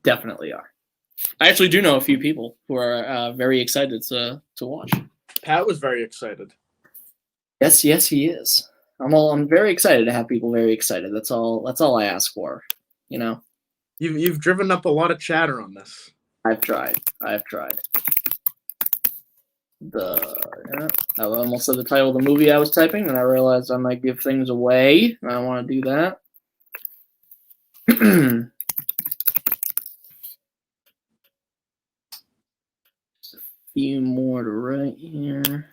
definitely are. I actually do know a few people who are very excited to watch. Pat was very excited. Yes, he is. I'm very excited to have people very excited. That's all I ask for. You know. You've driven up a lot of chatter on this. I've tried. I almost said the title of the movie I was typing, and I realized I might give things away. I don't want to do that. Just a few more to write here.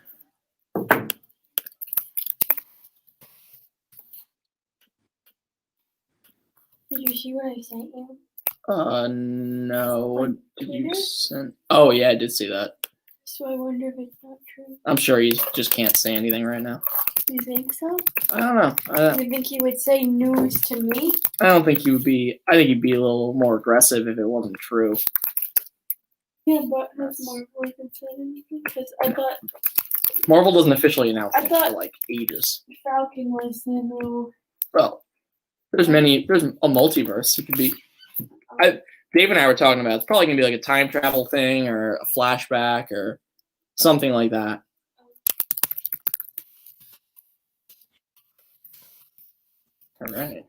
Did you see what I sent you? No. What did you send? Oh, yeah, I did see that. So I wonder if it's not true. I'm sure he just can't say anything right now. You think so? I don't know. You think he would say news to me? I don't think he would be. I think he'd be a little more aggressive if it wasn't true. Yeah, but has Marvel even said anything? Because I thought Marvel doesn't officially announce it for like ages. Falcon was the new. Well, there's a multiverse. It could be. Dave and I were talking about it's probably gonna be like a time travel thing or a flashback or something like that. All right.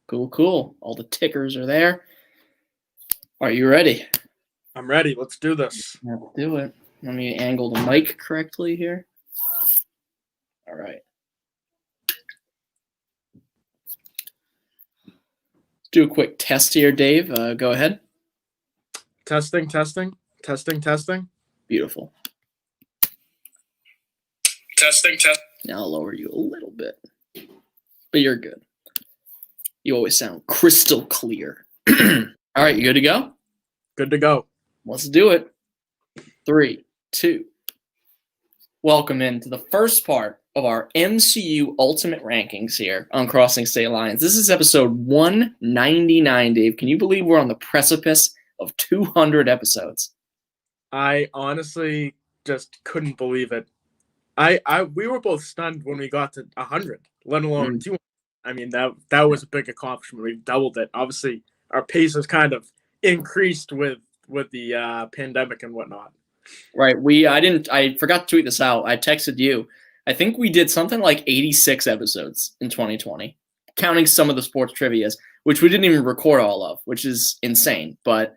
Cool. All the tickers are there. Are you ready? I'm ready. Let's do this. Let's do it. Let me angle the mic correctly here. All right. Do a quick test here, Dave. Go ahead. Testing. Beautiful. Testing. Now I'll lower you a little bit. But you're good. You always sound crystal clear. All right, you good to go? Good to go. Let's do it. 3, 2. Welcome into the first part of our MCU Ultimate Rankings here on Crossing State Lines. This is episode 199, Dave. Can you believe we're on the precipice of 200 episodes? I honestly just couldn't believe it. We were both stunned when we got to 100, let alone 200. I mean, that was a big accomplishment. We've doubled it. Obviously, our pace has kind of increased with the pandemic and whatnot. Right. I forgot to tweet this out. I texted you. I think we did something like 86 episodes in 2020, counting some of the sports trivias, which we didn't even record all of, which is insane. But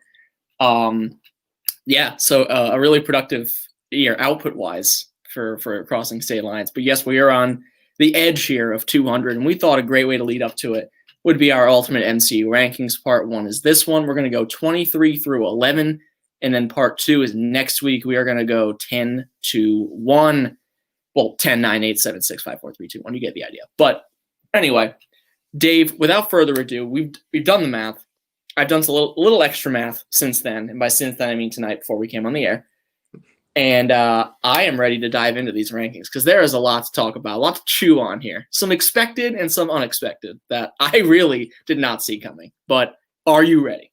yeah, so a really productive year output-wise for Crossing State Lines. But yes, we are on the edge here of 200, and we thought a great way to lead up to it would be our Ultimate MCU Rankings. Part 1 is this one. We're going to go 23 through 11. And then part 2 is next week. We are going to go 10 to 1. Well, 10, 9, 8, 7, 6, 5, 4, 3, 2, 1. You get the idea. But anyway, Dave, without further ado, we've done the math. I've done a little extra math since then. And by since then, I mean tonight before we came on the air. And I am ready to dive into these rankings because there is a lot to talk about, a lot to chew on here. Some expected and some unexpected that I really did not see coming. But are you ready?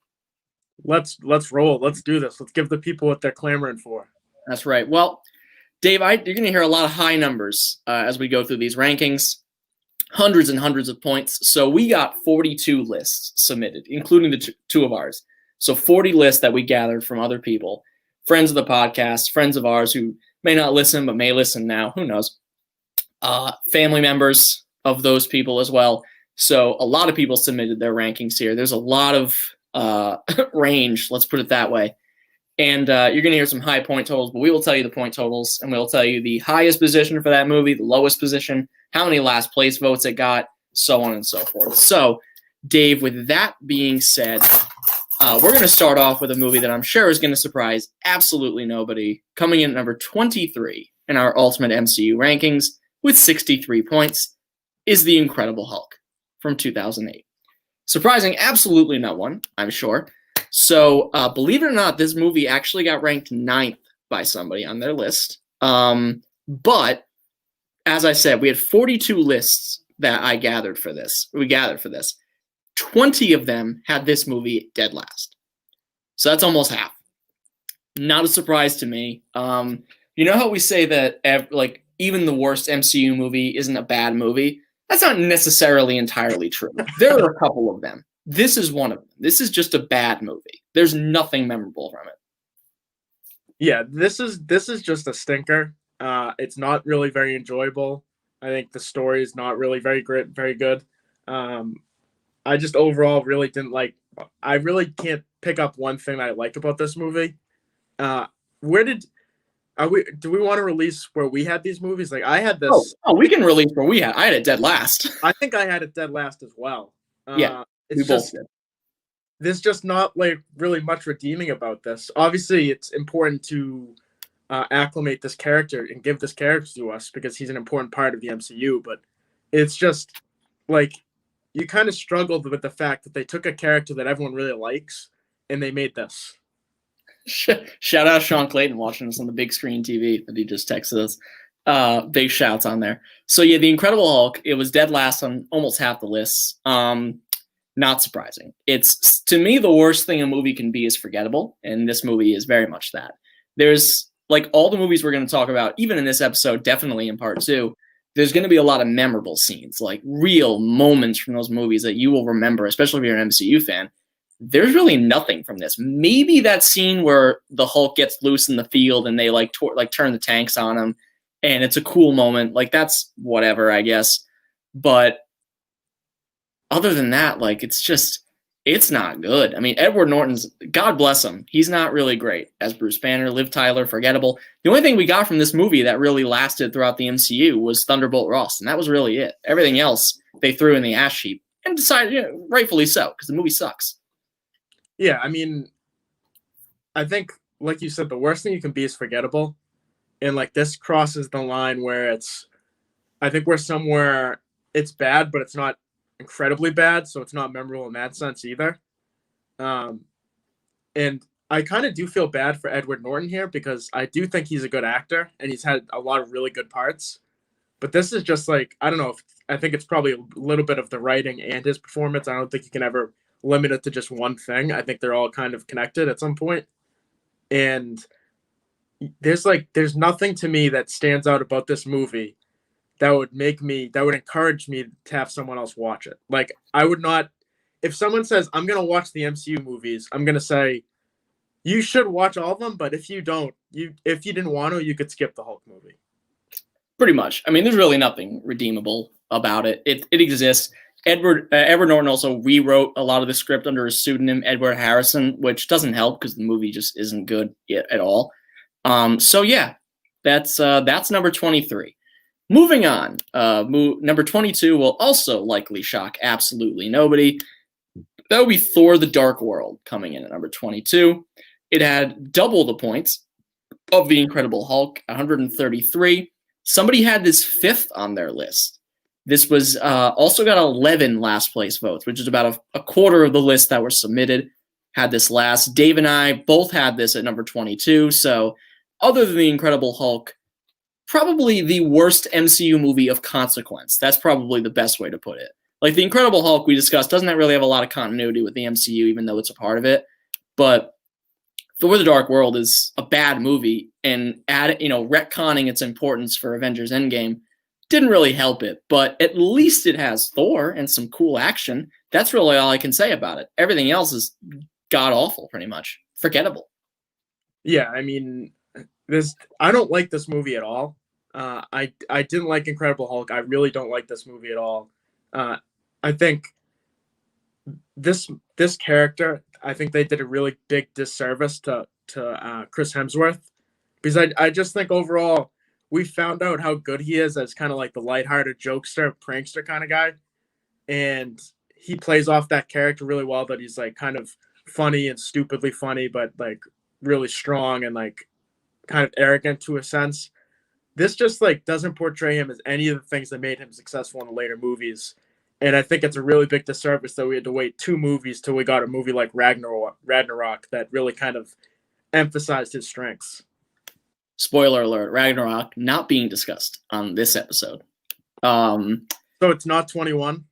Let's roll. Let's do this. Let's give the people what they're clamoring for. That's right. Well, Dave, you're going to hear a lot of high numbers as we go through these rankings. Hundreds and hundreds of points. So we got 42 lists submitted, including the two of ours. So 40 lists that we gathered from other people, friends of the podcast, friends of ours who may not listen but may listen now. Who knows? Family members of those people as well. So a lot of people submitted their rankings here. There's a lot of range, let's put it that way. And you're going to hear some high point totals, but we will tell you the point totals, and we'll tell you the highest position for that movie, the lowest position, how many last place votes it got, so on and so forth. So, Dave, with that being said, we're going to start off with a movie that I'm sure is going to surprise absolutely nobody. Coming in at number 23 in our Ultimate MCU rankings with 63 points is The Incredible Hulk from 2008. Surprising absolutely no one, I'm sure. So, believe it or not, this movie actually got ranked 9th by somebody on their list. But, as I said, we had 42 lists that we gathered for this. 20 of them had this movie dead last. So that's almost half. Not a surprise to me. You know how we say that even the worst MCU movie isn't a bad movie? That's not necessarily entirely true. There are a couple of them. This is one of them. This is just a bad movie. There's nothing memorable from it. Yeah, this is just a stinker. It's not really very enjoyable. I think the story is not really very good. I just overall really didn't like. I really can't pick up one thing that I like about this movie. Where did are we? Do we want to release where we had these movies? Like I had this. Oh, we can release where we had. I had it dead last. I think I had it dead last as well. Yeah, it's we just both did. there's just not like really much redeeming about this. Obviously, it's important to acclimate this character and give this character to us because he's an important part of the MCU. But it's just like you kind of struggled with the fact that they took a character that everyone really likes and they made this. Shout out Sean Clayton watching us on the big screen TV that he just texted us. Big shouts on there. So yeah, The Incredible Hulk, it was dead last on almost half the lists. Not surprising. It's, to me, the worst thing a movie can be is forgettable, and this movie is very much that. There's, like all the movies we're going to talk about, even in this episode, definitely in part 2, there's going to be a lot of memorable scenes, like real moments from those movies that you will remember, especially if you're an MCU fan. There's really nothing from this. Maybe that scene where the Hulk gets loose in the field and they turn the tanks on him, and it's a cool moment. Like, that's whatever, I guess. But other than that, like, it's not good. I mean, Edward Norton's, God bless him, he's not really great as Bruce Banner. Liv Tyler, forgettable. The only thing we got from this movie that really lasted throughout the MCU was Thunderbolt Ross, and that was really it. Everything else they threw in the ash heap, and decided, rightfully so, because the movie sucks. Yeah, I mean, I think, like you said, the worst thing you can be is forgettable. And, like, this crosses the line where I think we're somewhere, it's bad, but it's not incredibly bad, so it's not memorable in that sense either. And I kind of do feel bad for Edward Norton here because I do think he's a good actor, and he's had a lot of really good parts. But this is just like, I don't know, I think it's probably a little bit of the writing and his performance. I don't think you can ever limit it to just one thing. I think they're all kind of connected at some point. And there's nothing to me that stands out about this movie that would encourage me to have someone else watch it. Like, I would not, if someone says, I'm going to watch the MCU movies, I'm going to say, you should watch all of them, but if you don't, if you didn't want to, you could skip the Hulk movie. Pretty much. I mean, there's really nothing redeemable about it. It exists. Edward Norton also rewrote a lot of the script under his pseudonym Edward Harrison, which doesn't help because the movie just isn't good at all. So yeah, that's number 23. Moving on, number 22 will also likely shock absolutely nobody. That would be Thor: The Dark World coming in at number 22. It had double the points of The Incredible Hulk, 133. Somebody had this fifth on their list. This was also got 11 last place votes, which is about a quarter of the list that were submitted. Had this last. Dave and I both had this at number 22. So other than The Incredible Hulk, probably the worst MCU movie of consequence. That's probably the best way to put it. Like, The Incredible Hulk we discussed doesn't really have a lot of continuity with the MCU, even though it's a part of it. But Thor: The Dark World is a bad movie, and retconning its importance for Avengers Endgame didn't really help it. But at least it has Thor and some cool action. That's really all I can say about it. Everything else is god-awful, pretty much. Forgettable. Yeah, I mean, I don't like this movie at all. I didn't like Incredible Hulk. I really don't like this movie at all. I think this character, I think they did a really big disservice to Chris Hemsworth, because I just think overall we found out how good he is as kind of like the lighthearted jokester, prankster kind of guy, and he plays off that character really well. That he's like kind of funny and stupidly funny, but like really strong and like kind of arrogant to a sense. This just like doesn't portray him as any of the things that made him successful in the later movies. And I think it's a really big disservice that we had to wait 2 movies till we got a movie like Ragnarok that really kind of emphasized his strengths. Spoiler alert, Ragnarok not being discussed on this episode. So it's not 21?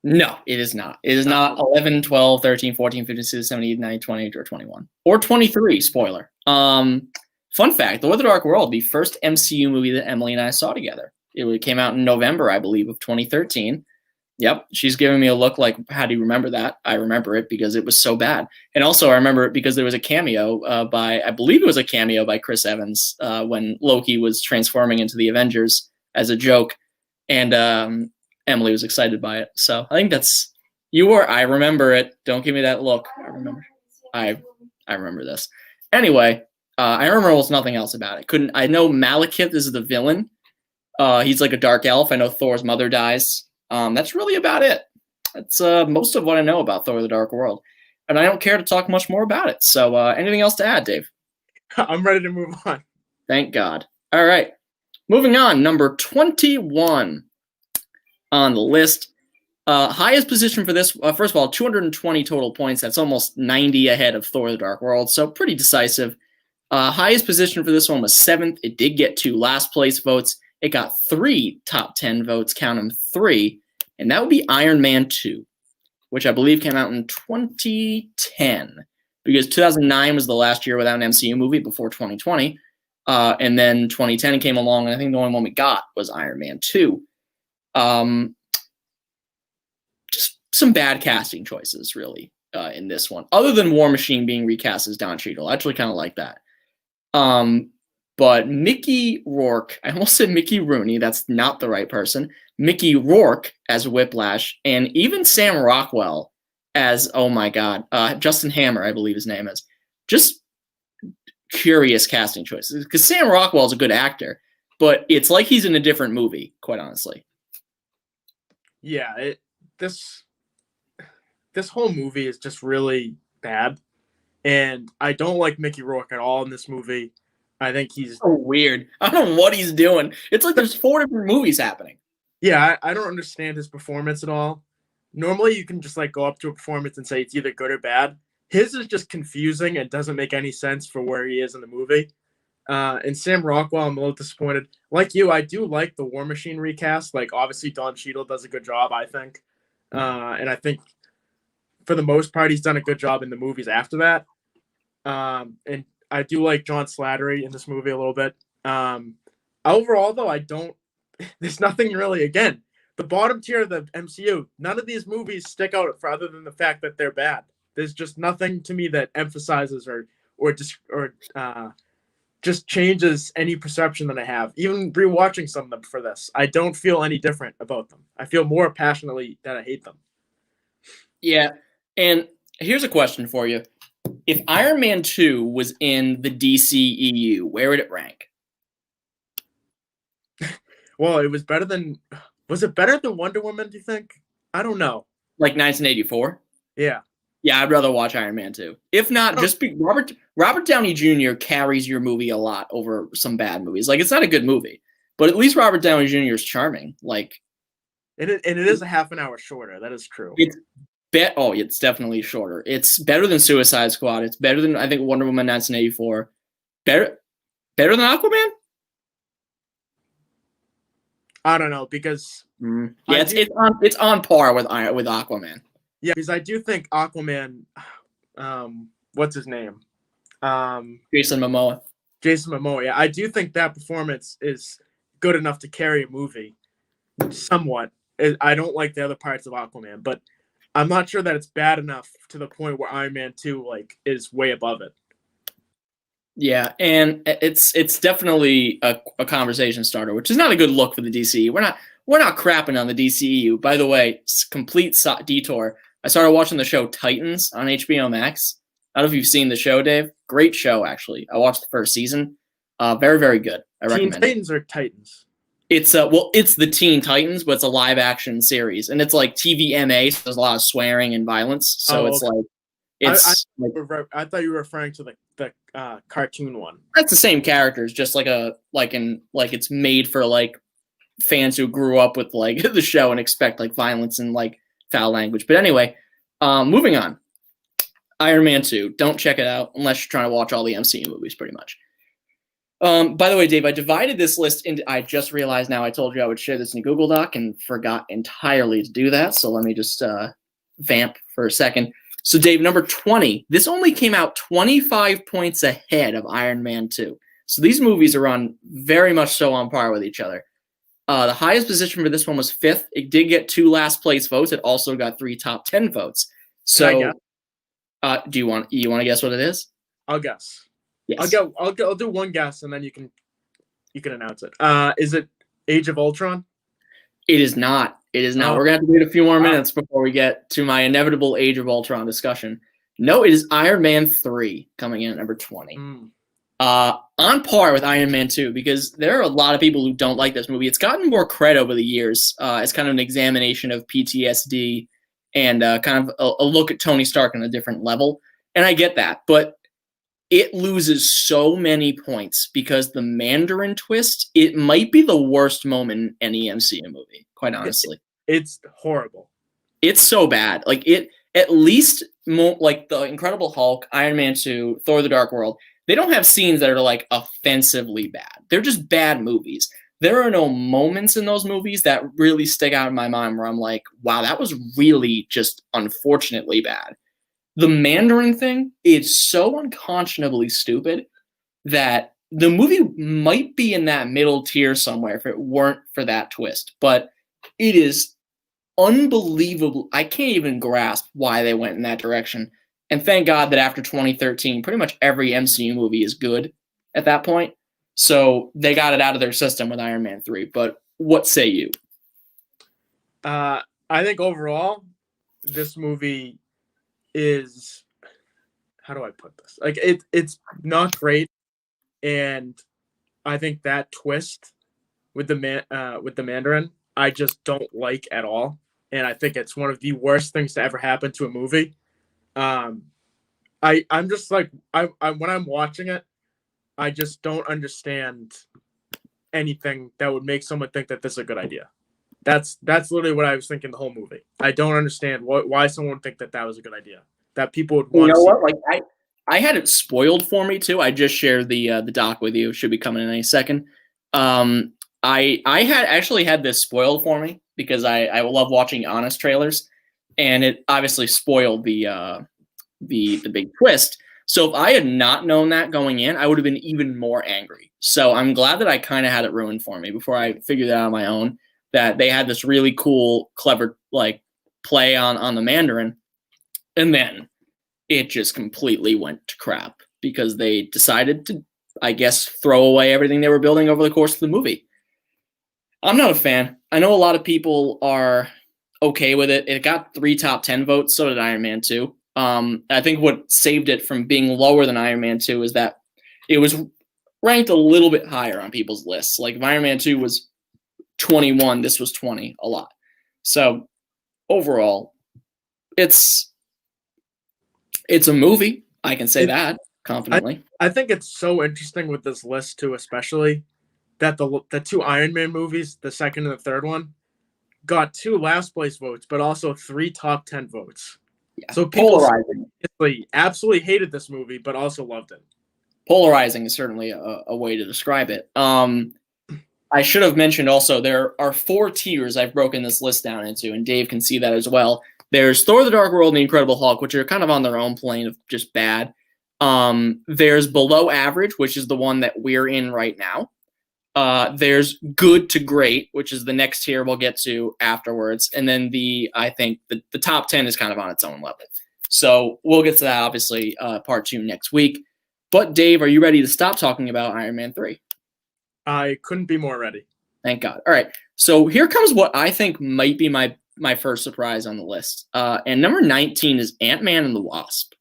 No, it is not. It is not 11, 12, 13, 14, 15, 16, 17, 18, 19, 20, or 21. Or 23, spoiler. Fun fact, Thor: The Dark World, the first MCU movie that Emily and I saw together. It came out in November, I believe, of 2013. Yep, she's giving me a look like, how do you remember that? I remember it because it was so bad. And also I remember it because there was a cameo I believe it was a cameo by Chris Evans when Loki was transforming into the Avengers as a joke. And Emily was excited by it. So I think I remember it. Don't give me that look. I remember this. Anyway, I remember almost nothing else about it. I know Malekith is the villain. He's like a dark elf. I know Thor's mother dies. That's really about it. That's most of what I know about Thor: The Dark World, and I don't care to talk much more about it. So, anything else to add, Dave? I'm ready to move on. Thank God. All right, moving on. Number 21 on the list. Highest position for this. First of all, 220 total points. That's almost 90 ahead of Thor: The Dark World. So pretty decisive. Highest position for this one was 7th. It did get 2 last place votes. It got 3 top 10 votes, count them 3, and that would be Iron Man 2, which I believe came out in 2010, because 2009 was the last year without an MCU movie before 2020, and then 2010 came along, and I think the only one we got was Iron Man 2. Just some bad casting choices, really, in this one, other than War Machine being recast as Don Cheadle. I actually kind of like that. But Mickey Rourke, I almost said Mickey Rooney, that's not the right person. Mickey Rourke as Whiplash, and even Sam Rockwell as, oh my God, Justin Hammer, I believe his name is. Just curious casting choices, because Sam Rockwell's a good actor, but it's like he's in a different movie, quite honestly. Yeah, this whole movie is just really bad, and I don't like Mickey Rourke at all in this movie. I think he's so weird. I don't know what he's doing. It's like there's 4 different movies happening. Yeah, I don't understand his performance at all. Normally, you can just like go up to a performance and say it's either good or bad. His is just confusing and doesn't make any sense for where he is in the movie. And Sam Rockwell, I'm a little disappointed. Like you, I do like the War Machine recast. Like, obviously, Don Cheadle does a good job, I think. And I think, for the most part, he's done a good job in the movies after that. And I do like John Slattery in this movie a little bit. Overall, though, there's nothing really, again, the bottom tier of the MCU, none of these movies stick out for other than the fact that they're bad. There's just nothing to me that emphasizes or just changes any perception that I have. Even rewatching some of them for this, I don't feel any different about them. I feel more passionately that I hate them. Yeah, and here's a question for you. If Iron Man 2 was in the DCEU, where would it rank? Well, it was better than... Was it better than Wonder Woman, do you think? I don't know. Like 1984? Yeah. Yeah, I'd rather watch Iron Man 2. If not, just Robert Downey Jr. carries your movie a lot over some bad movies. Like, it's not a good movie, but at least Robert Downey Jr. is charming. Like, and it is a half an hour shorter. That is true. It's definitely shorter. It's better than Suicide Squad. It's better than, I think, Wonder Woman 1984. Better than Aquaman? I don't know, because it's on par with Aquaman. Yeah, because I do think Aquaman, what's his name? Jason Momoa. Jason Momoa. Yeah, I do think that performance is good enough to carry a movie, somewhat. I don't like the other parts of Aquaman, but I'm not sure that it's bad enough to the point where Iron Man 2 is way above it. Yeah, and it's definitely a conversation starter, which is not a good look for the DCU. We're not crapping on the DCU. By the way, complete detour. I started watching the show Titans on HBO Max. I don't know if you've seen the show, Dave. Great show, actually. I watched the first season. Very, very good. I recommend it. Titans or Titans? It's the Teen Titans, but it's a live action series, and it's like TVMA, so there's a lot of swearing and violence. So it's like I thought you were referring to the cartoon one. That's the same characters, just it's made for like fans who grew up with like the show and expect like violence and like foul language. But anyway, moving on. Iron Man 2. Don't check it out unless you're trying to watch all the MCU movies, pretty much. By the way, Dave, I divided this list into. I just realized now I told you I would share this in Google Doc and forgot entirely to do that. So let me just vamp for a second. So, Dave, number 20. This only came out 25 points ahead of Iron Man 2. So these movies are on very much so on par with each other. The highest position for this one was 5th. It did get 2 last place votes. It also got 3 top 10 votes. So, do you want to guess what it is? I'll guess. Yes. I'll do one guess, and then you can announce it. Is it Age of Ultron? It is not. It is not. We're going to have to wait a few more minutes before we get to my inevitable Age of Ultron discussion. No, it is Iron Man 3 coming in at number 20. On par with Iron Man 2, because there are a lot of people who don't like this movie. It's gotten more cred over the years. It's kind of an examination of PTSD and kind of a look at Tony Stark on a different level. And I get that. But it loses so many points because the Mandarin twist, it might be the worst moment in any MCU movie, quite honestly. It's horrible. It's so bad. Like, it, at least, like the Incredible Hulk, Iron Man 2, Thor the Dark World, they don't have scenes that are like offensively bad. They're just bad movies. There are no moments in those movies that really stick out in my mind where I'm like, wow, that was really just unfortunately bad. The Mandarin thing is so unconscionably stupid that the movie might be in that middle tier somewhere if it weren't for that twist. But it is unbelievable. I can't even grasp why they went in that direction. And thank God that after 2013, pretty much every MCU movie is good at that point. So they got it out of their system with Iron Man 3. But what say you? I think overall, this movie is, how do I put this? Like, it's not great. And I think that twist with the Mandarin, I just don't like at all. And I think it's one of the worst things to ever happen to a movie. I'm just like, I when I'm watching it, I just don't understand anything that would make someone think that this is a good idea. That's literally what I was thinking the whole movie. I don't understand why someone would think that was a good idea. That people would want. You know what? Like, I had it spoiled for me too. I just shared the doc with you. It should be coming in any second. I had actually had this spoiled for me because I love watching honest trailers, and it obviously spoiled the big twist. So if I had not known that going in, I would have been even more angry. So I'm glad that I kind of had it ruined for me before I figured it out on my own, that they had this really cool, clever like play on the Mandarin, and then it just completely went to crap because they decided to, I guess, throw away everything they were building over the course of the movie. I'm not a fan. I know a lot of people are okay with it. It got 3 top 10 votes. So did Iron Man 2. I think what saved it from being lower than Iron Man 2 is that it was ranked a little bit higher on people's lists. Like if Iron Man 2 was 21, this was 20 a lot. So overall, it's a movie. I can say that confidently. I think it's so interesting with this list too, especially that the 2 Iron Man movies, the second and the third one, got 2 last place votes, but also 3 top 10 votes. Yeah. So people polarizing. Absolutely hated this movie, but also loved it. Polarizing is certainly a way to describe it. I should have mentioned also there are 4 tiers I've broken this list down into, and Dave can see that as well. There's Thor the Dark World and the Incredible Hulk, which are kind of on their own plane of just bad. There's below average, which is the one that we're in right now. There's good to great, which is the next tier we'll get to afterwards. And then I think the top 10 is kind of on its own level. So we'll get to that, obviously, part 2 next week. But Dave, are you ready to stop talking about Iron Man 3? I couldn't be more ready. Thank God. All right. So here comes what I think might be my first surprise on the list. And number 19 is Ant-Man and the Wasp.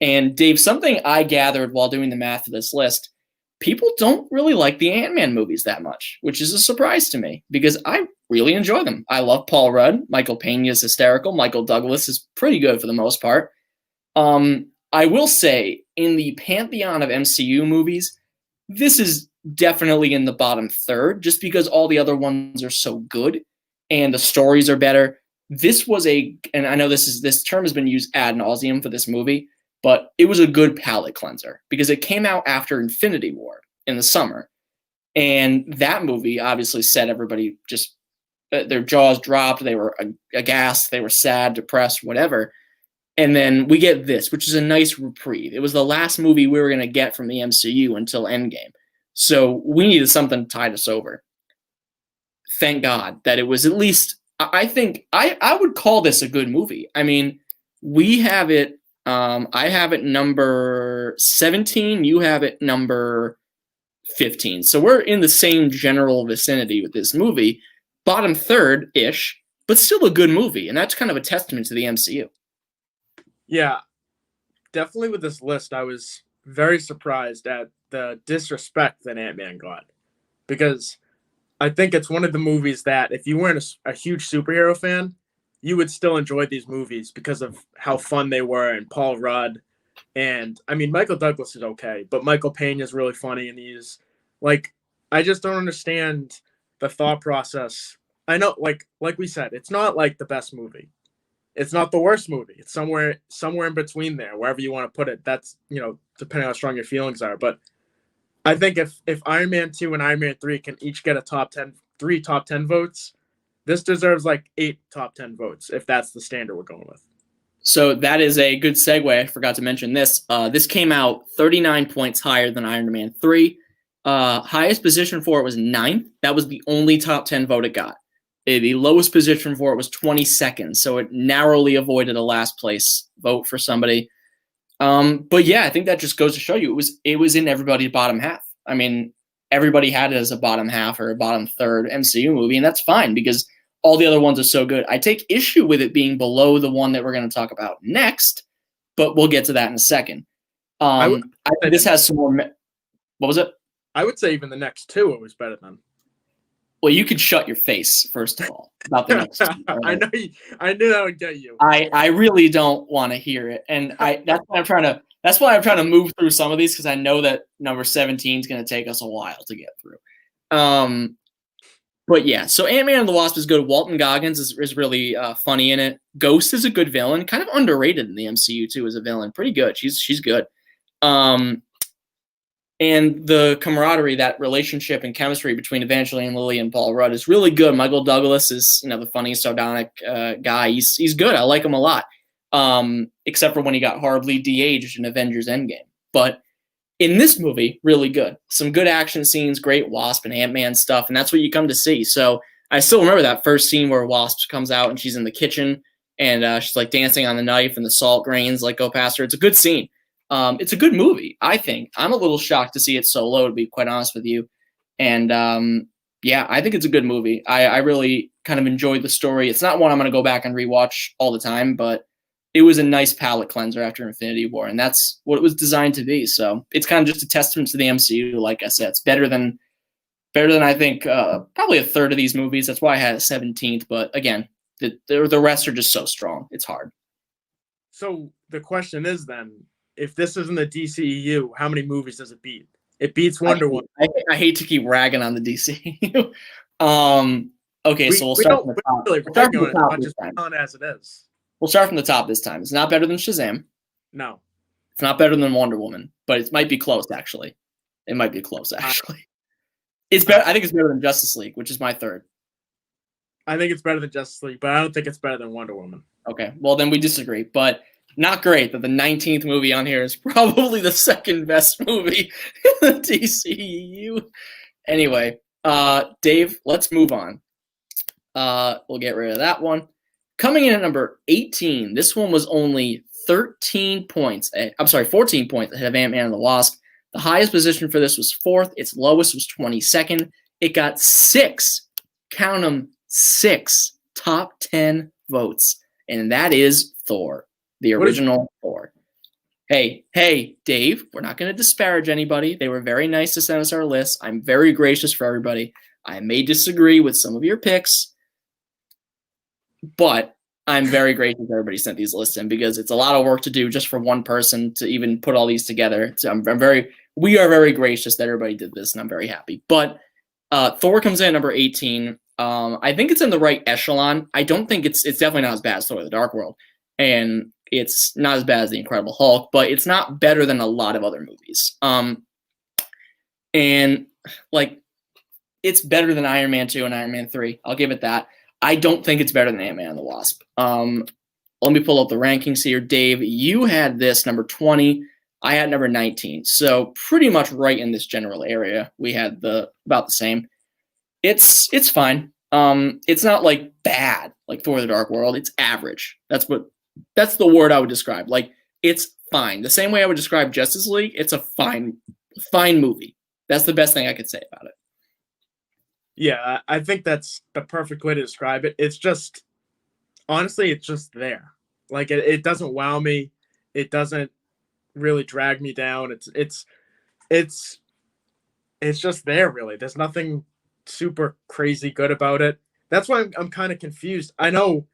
And Dave, something I gathered while doing the math for this list, people don't really like the Ant-Man movies that much, which is a surprise to me because I really enjoy them. I love Paul Rudd. Michael Pena is hysterical. Michael Douglas is pretty good for the most part. I will say, in the pantheon of MCU movies, this is definitely in the bottom third just because all the other ones are so good and the stories are better. This was and I know this term has been used ad nauseum for this movie, but it was a good palate cleanser because it came out after Infinity War in the summer. And that movie obviously set everybody just, their jaws dropped. They were aghast. They were sad, depressed, whatever. And then we get this, which is a nice reprieve. It was the last movie we were going to get from the MCU until Endgame. So we needed something to tide us over. thank God that it was at least. I think I would call this a good movie. I mean, we have it. I have it number 17. You have it number 15. So we're in the same general vicinity with this movie. Bottom third ish, but still a good movie, and that's kind of a testament to the MCU. Yeah, definitely with this list, I was very surprised at the disrespect that Ant-Man got, because I think it's one of the movies that if you weren't a huge superhero fan, you would still enjoy these movies because of how fun they were, and Paul Rudd. And I mean, Michael Douglas is okay, but Michael Pena is really funny in these. Like, I just don't understand the thought process. I know, like we said, it's not like the best movie. It's not the worst movie. It's somewhere in between there, wherever you want to put it. That's, depending on how strong your feelings are. But I think if Iron Man 2 and Iron Man 3 can each get three top 10 votes, this deserves like 8 top 10 votes, if that's the standard we're going with. So that is a good segue. I forgot to mention this. This came out 39 points higher than Iron Man 3. Highest position for it was 9th. That was the only top 10 vote it got. The lowest position for it was 22nd, so it narrowly avoided a last place vote for somebody. But yeah, I think that just goes to show you it was in everybody's bottom half. I mean, everybody had it as a bottom half or a bottom third MCU movie, and that's fine because all the other ones are so good. I take issue with it being below the one that we're going to talk about next, but we'll get to that in a second. I think this has some more. What was it? I would say even the next two it was better than. Well, you could shut your face, first of all, about the next two. Right? I knew that would get you. I really don't want to hear it. And that's why I'm trying to move through some of these, because I know that number 17 is going to take us a while to get through. But yeah, so Ant-Man and the Wasp is good. Walton Goggins is really funny in it. Ghost is a good villain, kind of underrated in the MCU too as a villain. Pretty good. She's good. And the camaraderie, that relationship and chemistry between Evangeline Lilly and Paul Rudd is really good. Michael Douglas is, the funny, sardonic guy. He's good. I like him a lot. Except for when he got horribly de-aged in Avengers Endgame. But in this movie, really good. Some good action scenes, great Wasp and Ant-Man stuff, and that's what you come to see. So I still remember that first scene where Wasp comes out and she's in the kitchen and she's like dancing on the knife and the salt grains like go past her. It's a good scene. It's a good movie, I think. I'm a little shocked to see it so low, to be quite honest with you. And yeah, I think it's a good movie. I really kind of enjoyed the story. It's not one I'm going to go back and rewatch all the time, but it was a nice palate cleanser after Infinity War, and that's what it was designed to be. So it's kind of just a testament to the MCU. Like I said, it's better than I think probably a third of these movies. That's why I had it 17th. But again, the rest are just so strong. It's hard. So the question is then, if this isn't the DCEU, how many movies does it beat? It beats Wonder Woman. I hate to keep ragging on the DCEU. Okay, so we'll start from the top. Really start from the top just as it is. We'll start from the top this time. It's not better than Shazam. No. It's not better than Wonder Woman, but it might be close, actually. It might be close, actually. It's better. I think it's better than Justice League, which is my third. I think it's better than Justice League, but I don't think it's better than Wonder Woman. Okay, well, then we disagree, but not great that the 19th movie on here is probably the second best movie in the DCEU. Anyway, Dave, let's move on. We'll get rid of that one. Coming in at number 18, this one was only 14 points ahead of Ant-Man and the Wasp. The highest position for this was 4th. Its lowest was 22nd. It got 6, count them, 6 top 10 votes, and that is Thor, the original Thor. Hey, Dave, we're not going to disparage anybody. They were very nice to send us our list. I'm very gracious for everybody. I may disagree with some of your picks, but I'm very grateful that everybody sent these lists in, because it's a lot of work to do just for one person to even put all these together. So we are very gracious that everybody did this, and I'm very happy. But Thor comes in at number 18. I think it's in the right echelon. I don't think it's definitely not as bad as Thor: The Dark World, and it's not as bad as The Incredible Hulk, but it's not better than a lot of other movies. And like, it's better than Iron Man 2 and Iron Man 3. I'll give it that. I don't think it's better than Ant-Man and the Wasp. Let me pull up the rankings here. Dave, you had this number 20. I had number 19. So pretty much right in this general area. We had about the same. It's fine. It's not like bad, like Thor: The Dark World. It's average. That's the word I would describe. Like, it's fine. The same way I would describe Justice League. It's a fine movie. That's the best thing I could say about it. Yeah, I think that's the perfect way to describe it. It's just, honestly, it's just there. Like, it doesn't wow me. It doesn't really drag me down. It's just there, really. There's nothing super crazy good about it. That's why I'm kind of confused. I know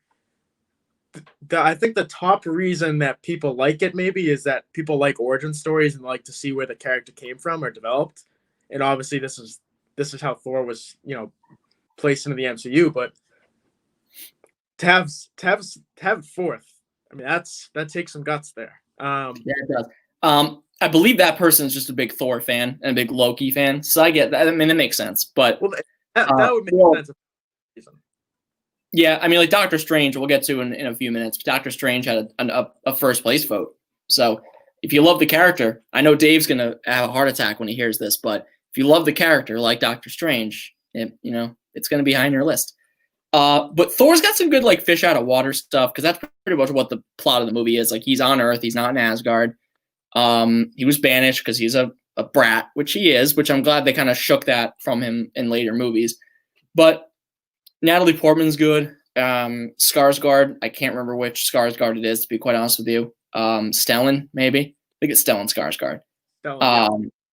I think the top reason that people like it maybe is that people like origin stories and like to see where the character came from or developed. And obviously this is how Thor was, placed into the MCU, but to have fourth, I mean that takes some guts there. Yeah, it does. I believe that person is just a big Thor fan and a big Loki fan, so I get that. I mean, it makes sense. But that would make sense. Yeah, I mean, like Doctor Strange, we'll get to in a few minutes. But Doctor Strange had a first place vote. So if you love the character, I know Dave's gonna have a heart attack when he hears this, but if you love the character like Doctor Strange, it's gonna be high on your list. But Thor's got some good like fish out of water stuff because that's pretty much what the plot of the movie is. Like, he's on Earth, he's not in Asgard. He was banished because he's a brat, which he is, which I'm glad they kind of shook that from him in later movies. But Natalie Portman's good. Skarsgård, I can't remember which Skarsgård it is, to be quite honest with you. Stellan, maybe. I think it's Stellan Skarsgård.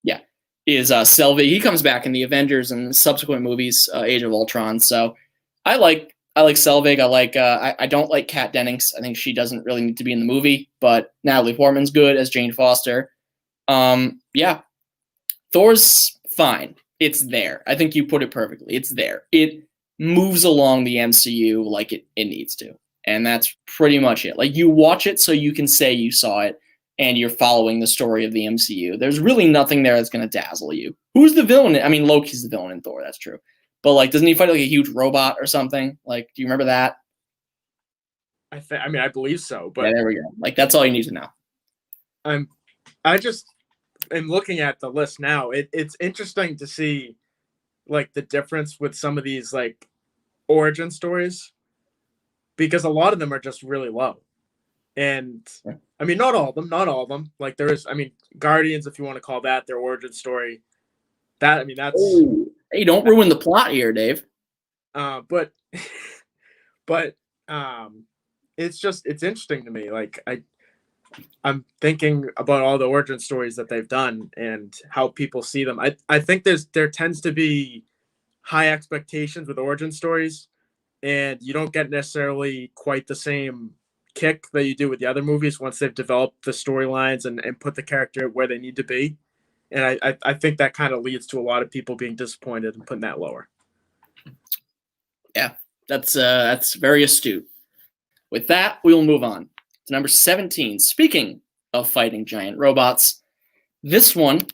Yeah. Is Selvig. He comes back in the Avengers and subsequent movies, Age of Ultron. So I like Selvig. I don't like Kat Dennings. I think she doesn't really need to be in the movie, but Natalie Portman's good as Jane Foster. Yeah. Thor's fine. It's there. I think you put it perfectly. It's there. It moves along the MCU like it needs to. And that's pretty much it. Like, you watch it so you can say you saw it and you're following the story of the MCU. There's really nothing there that's going to dazzle you. Who's the villain? I mean, Loki's the villain in Thor. That's true. But, like, doesn't he fight like a huge robot or something? Like, do you remember that? I believe so. But yeah, there we go. Like, that's all you need to know. I just am looking at the list now. It's interesting to see, like, the difference with some of these, like, origin stories, because a lot of them are just really low. And I mean, not all of them. Like, there is, I mean, Guardians, if you want to call that their origin story. That's hey, don't ruin the plot here, Dave. But it's interesting to me. Like, I'm thinking about all the origin stories that they've done and how people see them. I think there tends to be high expectations with origin stories, and you don't get necessarily quite the same kick that you do with the other movies once they've developed the storylines and put the character where they need to be. And I think that kind of leads to a lot of people being disappointed and putting that lower. Yeah, that's very astute. With that, we will move on to number 17. Speaking of fighting giant robots, this one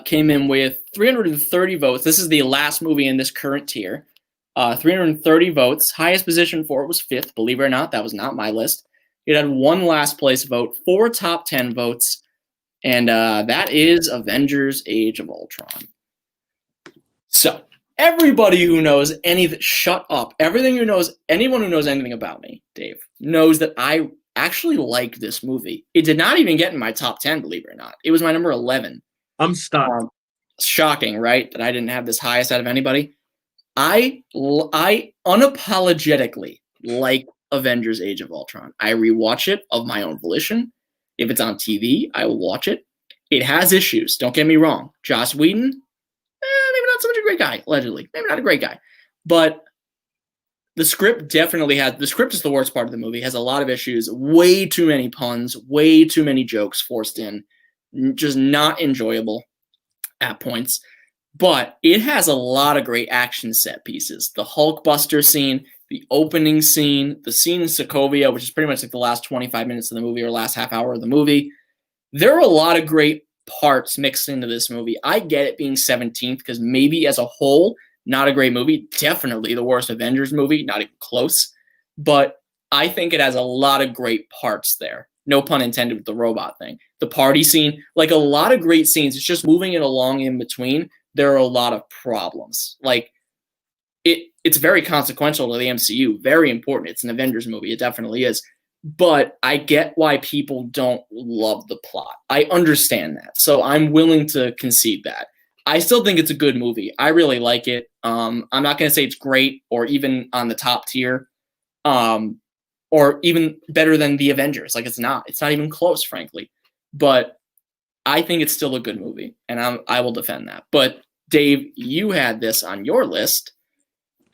came in with 330 votes. This is the last movie in this current tier. 330 votes. Highest position for it was 5th. Believe it or not, that was not my list. It had 1 last place vote, 4 top 10 votes, and that is Avengers: Age of Ultron. So, everybody who knows anything, shut up. Anyone who knows anything about me, Dave, knows that I actually liked this movie. It did not even get in my top 10, believe it or not. It was my number 11. I'm stunned. Shocking, right? That I didn't have this highest out of anybody. I unapologetically like Avengers: Age of Ultron. I rewatch it of my own volition. If it's on TV, I will watch it. It has issues. Don't get me wrong. Joss Whedon, maybe not so much a great guy, allegedly. Maybe not a great guy. But the script definitely has, the script is the worst part of the movie, has a lot of issues, way too many puns, way too many jokes forced in, just not enjoyable at points. But it has a lot of great action set pieces. The Hulkbuster scene, the opening scene, the scene in Sokovia, which is pretty much like the last 25 minutes of the movie or last half hour of the movie. There are a lot of great parts mixed into this movie. I get it being 17th because maybe as a whole, not a great movie. Definitely the worst Avengers movie, not even close. But I think it has a lot of great parts there. No pun intended with the robot thing. The party scene, like a lot of great scenes. It's just moving it along in between. There are a lot of problems. Like, it's very consequential to the MCU, very important. It's an Avengers movie. It definitely is. But I get why people don't love the plot. I understand that. So I'm willing to concede that. I still think it's a good movie. I really like it. I'm not going to say it's great or even on the top tier, or even better than the Avengers. Like, it's not. It's not even close, frankly. But I think it's still a good movie, and I will defend that. But Dave, you had this on your list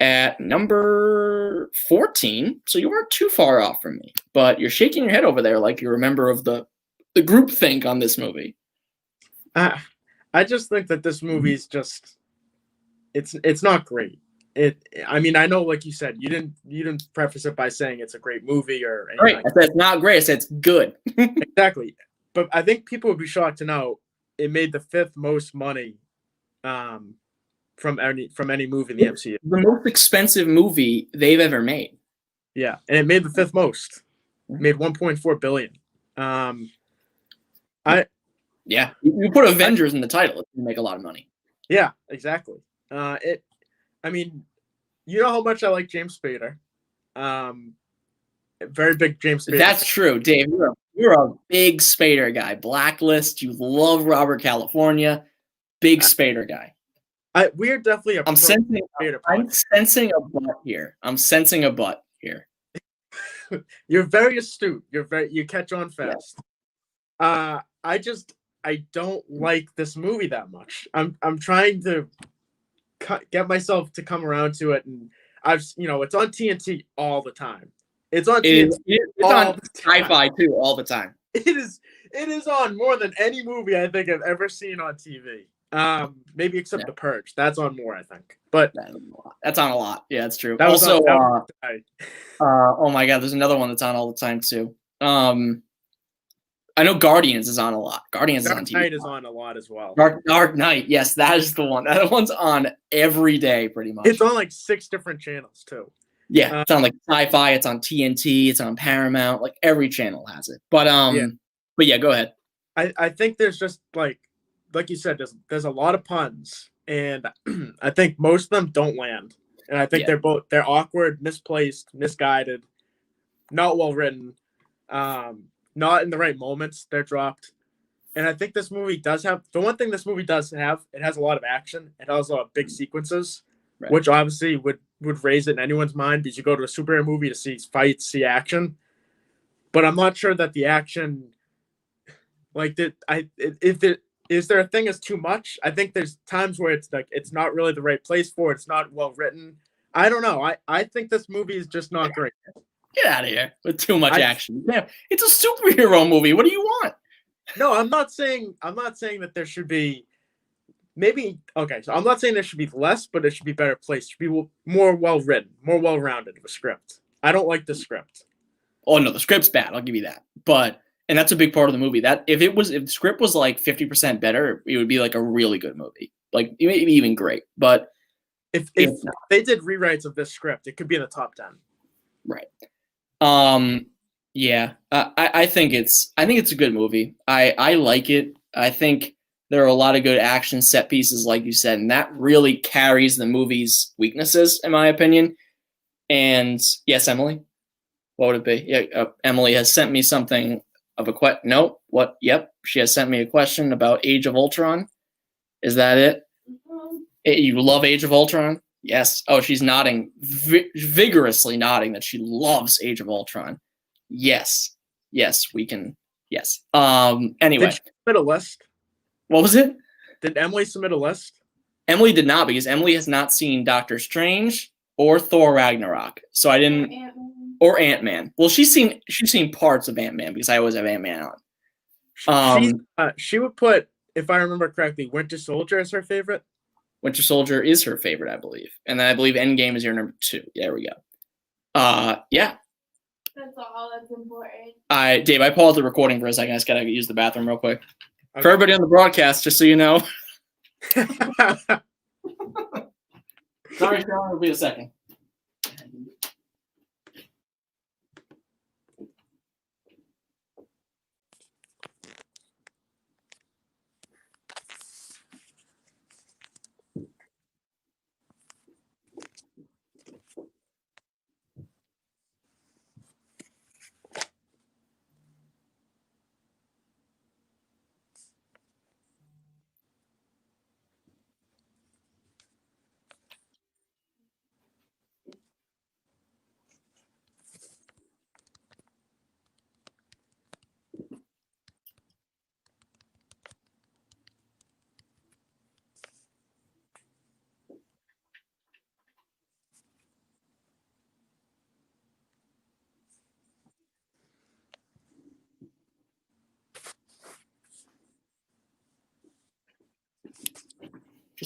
at number 14, so you weren't too far off from me. But you're shaking your head over there like you're a member of the group think on this movie. I just think that this movie's just it's not great. I mean, I know, like you said, you didn't preface it by saying it's a great movie or anything. Right. I said it's not great. I said it's good. Exactly. But I think people would be shocked to know it made the 5th most money from any movie in the MCU. The most expensive movie they've ever made. Yeah, and it made the 5th most. It made 1.4 billion. You put Avengers in the title, it's gonna make a lot of money. Yeah, exactly. I mean, you know how much I like James Spader. Very big James Spader. That's true, Dave. You're a big Spader guy. Blacklist. You love Robert California. Big Spader guy. We're definitely a. I'm sensing a butt here. You're very astute. You catch on fast. Yeah. I don't like this movie that much. I'm trying to get myself to come around to it, and it's on TNT all the time. It's on TNT. It's on Sci-Fi too all the time. It is on more than any movie I think I've ever seen on TV. Maybe except The Purge. That's on more, I think. But that's on a lot. Yeah, that's true. That also, oh my God, there's another one that's on all the time too. I know Guardians is on a lot. Guardians is on TV. Dark Knight is on a lot as well. Dark Knight, yes, that is the one. That one's on every day, pretty much. It's on like 6 different channels too. Yeah, it's on like Sci-Fi. It's on TNT. It's on Paramount. Like every channel has it. But yeah, go ahead. I think there's just like you said, there's a lot of puns, and I think most of them don't land. And I think they're awkward, misplaced, misguided, not well written, not in the right moments. They're dropped. And I think this movie does have the one thing this movie does have. It has a lot of action. It has a lot of big sequences, which obviously would raise it in anyone's mind because you go to a superhero movie to see fights, see action. But I'm not sure that the action, is there a thing as too much? I think there's times where it's like it's not really the right place for it. It's not well written. I don't know. I think this movie is just not great. Get out of here with too much action. Yeah, it's a superhero movie. What do you want? No, I'm not saying that there should be so I'm not saying there should be less, but it should be better placed. It should be more well written, more well rounded of a script. I don't like the script. Oh no, the script's bad. I'll give you that. And that's a big part of the movie. That if the script was like 50% better, it would be like a really good movie. Like maybe even great. But if they did rewrites of this script, it could be in the top 10. Right. Yeah. I think it's a good movie. I like it. I think there are a lot of good action set pieces, like you said, and that really carries the movie's weaknesses, in my opinion. And yes, Emily, what would it be? Yeah, Emily has sent me something of a question. No, what? Yep, she has sent me a question about Age of Ultron. Is that it? Mm-hmm. You love Age of Ultron? Yes. Oh, she's nodding, vigorously nodding that she loves Age of Ultron. Yes, we can. Yes. Anyway, did she submit a list? What was it? Did Emily submit a list? Emily did not, because Emily has not seen Doctor Strange or Thor Ragnarok. So I didn't. Or Ant-Man. Well, she's seen parts of Ant-Man because I always have Ant-Man on. She would put, if I remember correctly, Winter Soldier as her favorite. Winter Soldier is her favorite, I believe, and then I believe Endgame is your number 2. There we go. Yeah. That's all that's important. Dave, I paused the recording for a second. I just gotta use the bathroom real quick. Okay. For everybody on the broadcast, just so you know. Sorry, Sean, it'll be a second.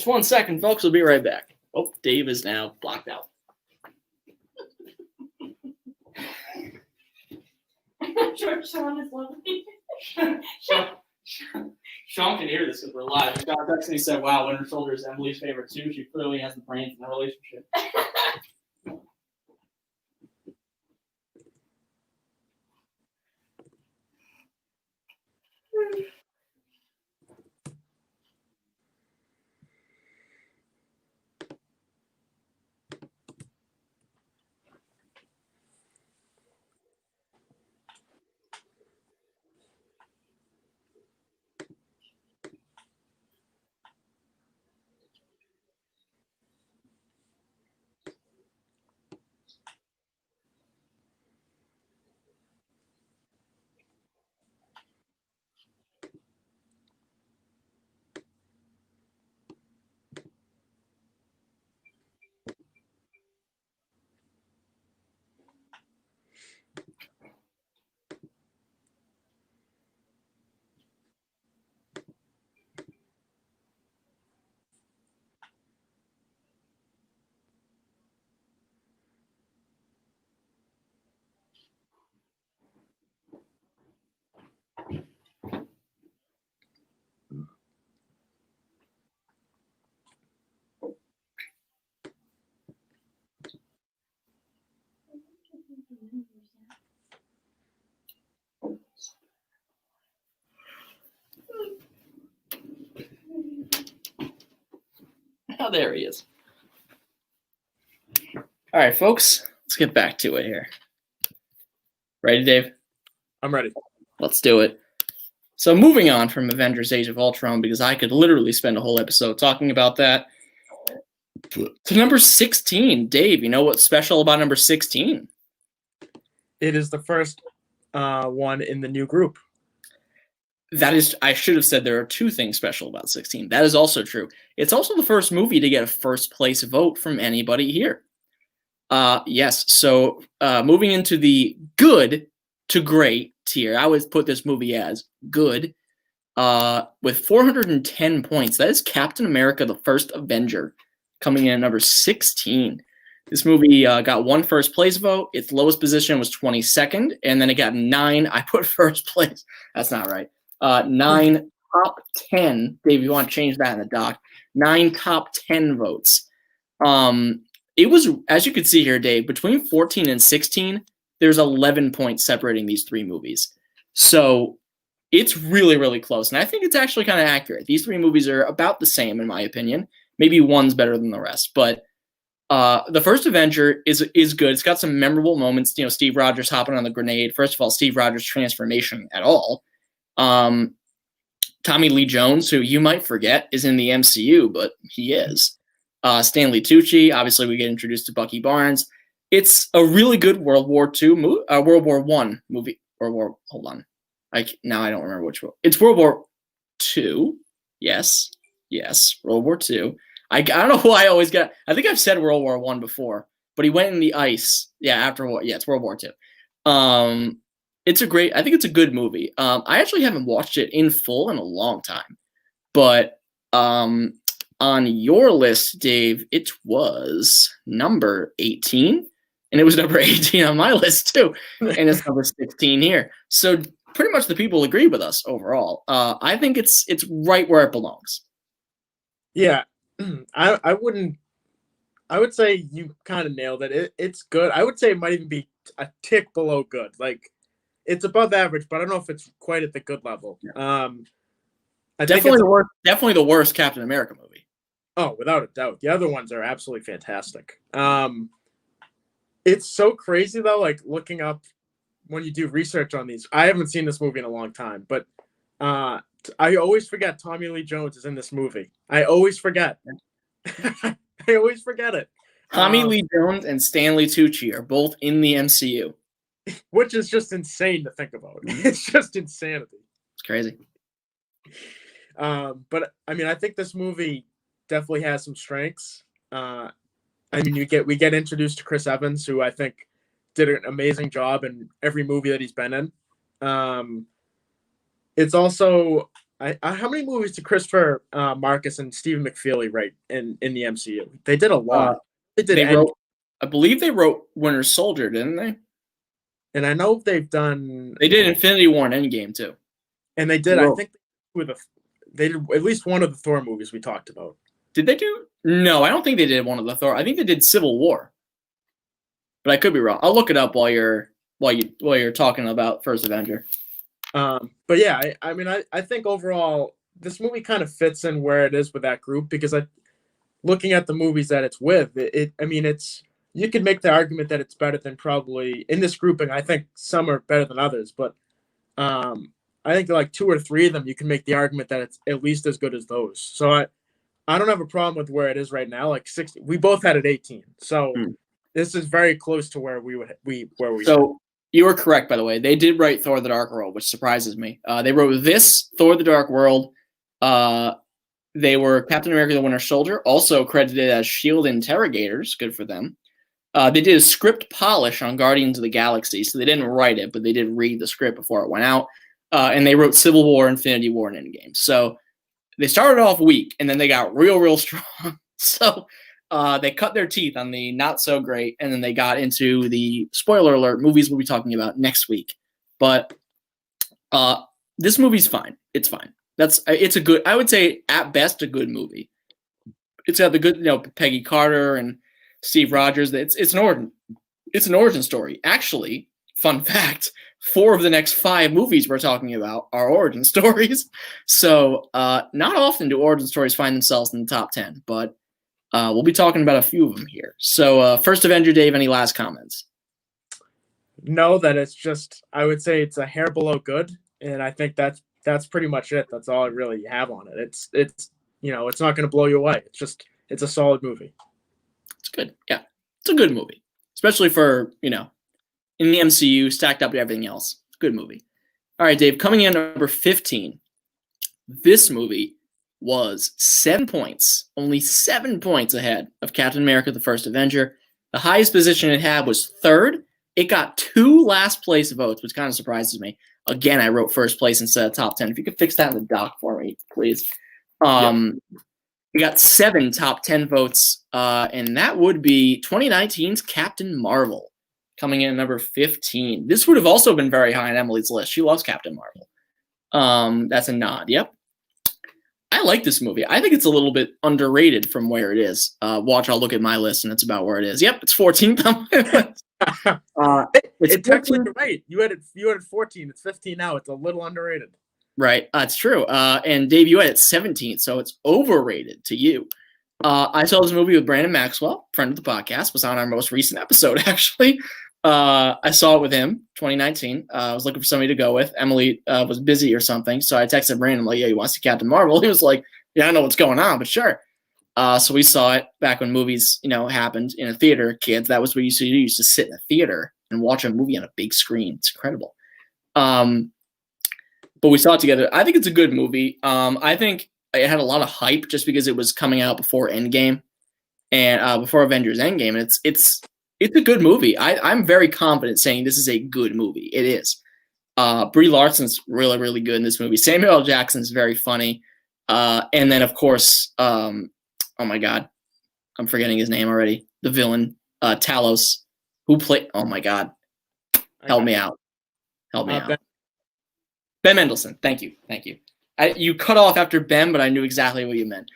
Just 1 second, folks. We'll be right back. Oh, Dave is now blocked out. George Sean is lovely. Sean can hear this because we're live. Scott texted me, said, "Wow, Winter Soldier is Emily's favorite too. She clearly has the brains in the relationship." Oh, there he is. All right, folks, let's get back to it here. Ready, Dave? I'm ready. Let's do it. So moving on from Avengers Age of Ultron, because I could literally spend a whole episode talking about that, to number 16. Dave, you know what's special about number 16? It is the first one in the new group. That is, I should have said there are two things special about 16. That is also true. It's also the first movie to get a first place vote from anybody here. Yes, so moving into the good to great tier, I would put this movie as good with 410 points. That is Captain America, the First Avenger, coming in at number 16. This movie got one first place vote. Its lowest position was 22nd, and then it got 9. I put first place. That's not right. 9 top 10. Dave, you want to change that in the doc. 9 top 10 votes. It was, as you can see here, Dave, between 14 and 16, there's 11 points separating these three movies. So it's really, really close. And I think it's actually kind of accurate. These three movies are about the same, in my opinion. Maybe one's better than the rest. But the First Avenger is good. It's got some memorable moments. You know, Steve Rogers hopping on the grenade. First of all, Steve Rogers' transformation at all. Tommy Lee Jones, who you might forget is in the MCU, but he is. Stanley Tucci. Obviously, we get introduced to Bucky Barnes. It's a really good World War I movie. Hold on. Now I don't remember which one. It's World War II. Yes, World War II. I don't know why I always get. I think I've said World War I before, but he went in the ice. Yeah, after war. Yeah, it's World War II. It's a great. I think it's a good movie. I actually haven't watched it in full in a long time, but on your list, Dave, it was number 18, and it was number 18 on my list too, and it's number 16 here. So pretty much the people agree with us overall. I think it's right where it belongs. Yeah, I wouldn't. I would say you kind of nailed it. It's good. I would say it might even be a tick below good. Like it's above average, but I don't know if it's quite at the good level. Yeah. I definitely the worst Captain America movie. Oh, without a doubt. The other ones are absolutely fantastic. It's so crazy though, like looking up when you do research on these. I haven't seen this movie in a long time, but I always forget Tommy Lee Jones is in this movie. I always forget. I always forget it. Tommy Lee Jones and Stanley Tucci are both in the MCU. Which is just insane to think about. It's just insanity. It's crazy. But I mean, I think this movie definitely has some strengths. I mean, we get introduced to Chris Evans, who I think did an amazing job in every movie that he's been in. It's also how many movies did Christopher Marcus and Stephen McFeely write in the MCU? They did a lot. They did. I believe they wrote Winter Soldier, didn't they? And I know they've done. They did Infinity War and Endgame too. And they did. I think they did at least one of the Thor movies we talked about. Did they do? No, I don't think they did one of the Thor. I think they did Civil War, but I could be wrong. I'll look it up while you're talking about First Avenger. But yeah, I mean, I think overall this movie kind of fits in where it is with that group because looking at the movies that it's with, you could make the argument that it's better than probably in this grouping. I think some are better than others, but I think like 2 or 3 of them, you can make the argument that it's at least as good as those. So I don't have a problem with where it is right now. Like 60, we both had it 18. So this is very close to where we. So you were correct, by the way. They did write Thor: The Dark World, which surprises me. They wrote this Thor: The Dark World. They were Captain America: The Winter Soldier, also credited as Shield Interrogators. Good for them. They did a script polish on Guardians of the Galaxy, so they didn't write it, but they did read the script before it went out. And they wrote Civil War, Infinity War, and Endgame. So they started off weak, and then they got real strong. So they cut their teeth on the not so great, and then they got into the spoiler alert movies we'll be talking about next week. But this movie's fine. It's fine. It's a good. I would say at best a good movie. It's got the good, Peggy Carter and Steve Rogers. It's an origin story. Actually, fun fact: 4 of the next 5 movies we're talking about are origin stories. So not often do origin stories find themselves in the top 10, but we'll be talking about a few of them here. So First Avenger, Dave, any last comments? No, that it's just, I would say it's a hair below good, and I think that's pretty much it. That's all I really have on it. It's it's not going to blow you away. It's a solid movie. It's good. Yeah, it's a good movie, especially for in the MCU, stacked up to everything else. Good movie. All right, Dave, coming in number 15. This movie was 7 points, only 7 points ahead of Captain America: The First Avenger. The highest position it had was 3rd. It got 2 last place votes, which kind of surprises me. Again, I wrote first place instead of top 10. If you could fix that in the doc for me, please. We got 7 top 10 votes, and that would be 2019's Captain Marvel, coming in at number 15. This would have also been very high on Emily's list. She loves Captain Marvel. That's a nod. Yep. I like this movie. I think it's a little bit underrated from where it is. Watch, I'll look at my list, and it's about where it is. Yep, it's 14th on my list. It's actually right. You had it 14. It's 15 now. It's a little underrated. Right. It's true. And Dave, you had it 17, so it's overrated to you. I saw this movie with Brandon Maxwell, friend of the podcast, was on our most recent episode, actually. I saw it with him, 2019. I was looking for somebody to go with. Emily was busy or something, so I texted Brandon, like, yeah, you want to see Captain Marvel? He was like, yeah, I know what's going on, but sure. So we saw it back when movies, happened in a theater, kids. That was what we used to do. You used to sit in a theater and watch a movie on a big screen. It's incredible. But we saw it together. I think it's a good movie. I think it had a lot of hype just because it was coming out before Endgame and before Avengers Endgame. And it's a good movie. I'm very confident saying this is a good movie. It is. Brie Larson's really, really good in this movie. Samuel L. Jackson's very funny. And then, of course, oh my God, I'm forgetting his name already. The villain, Talos, who played. Oh my God, help me out. Ben Mendelsohn. Thank you. You cut off after Ben, but I knew exactly what you meant.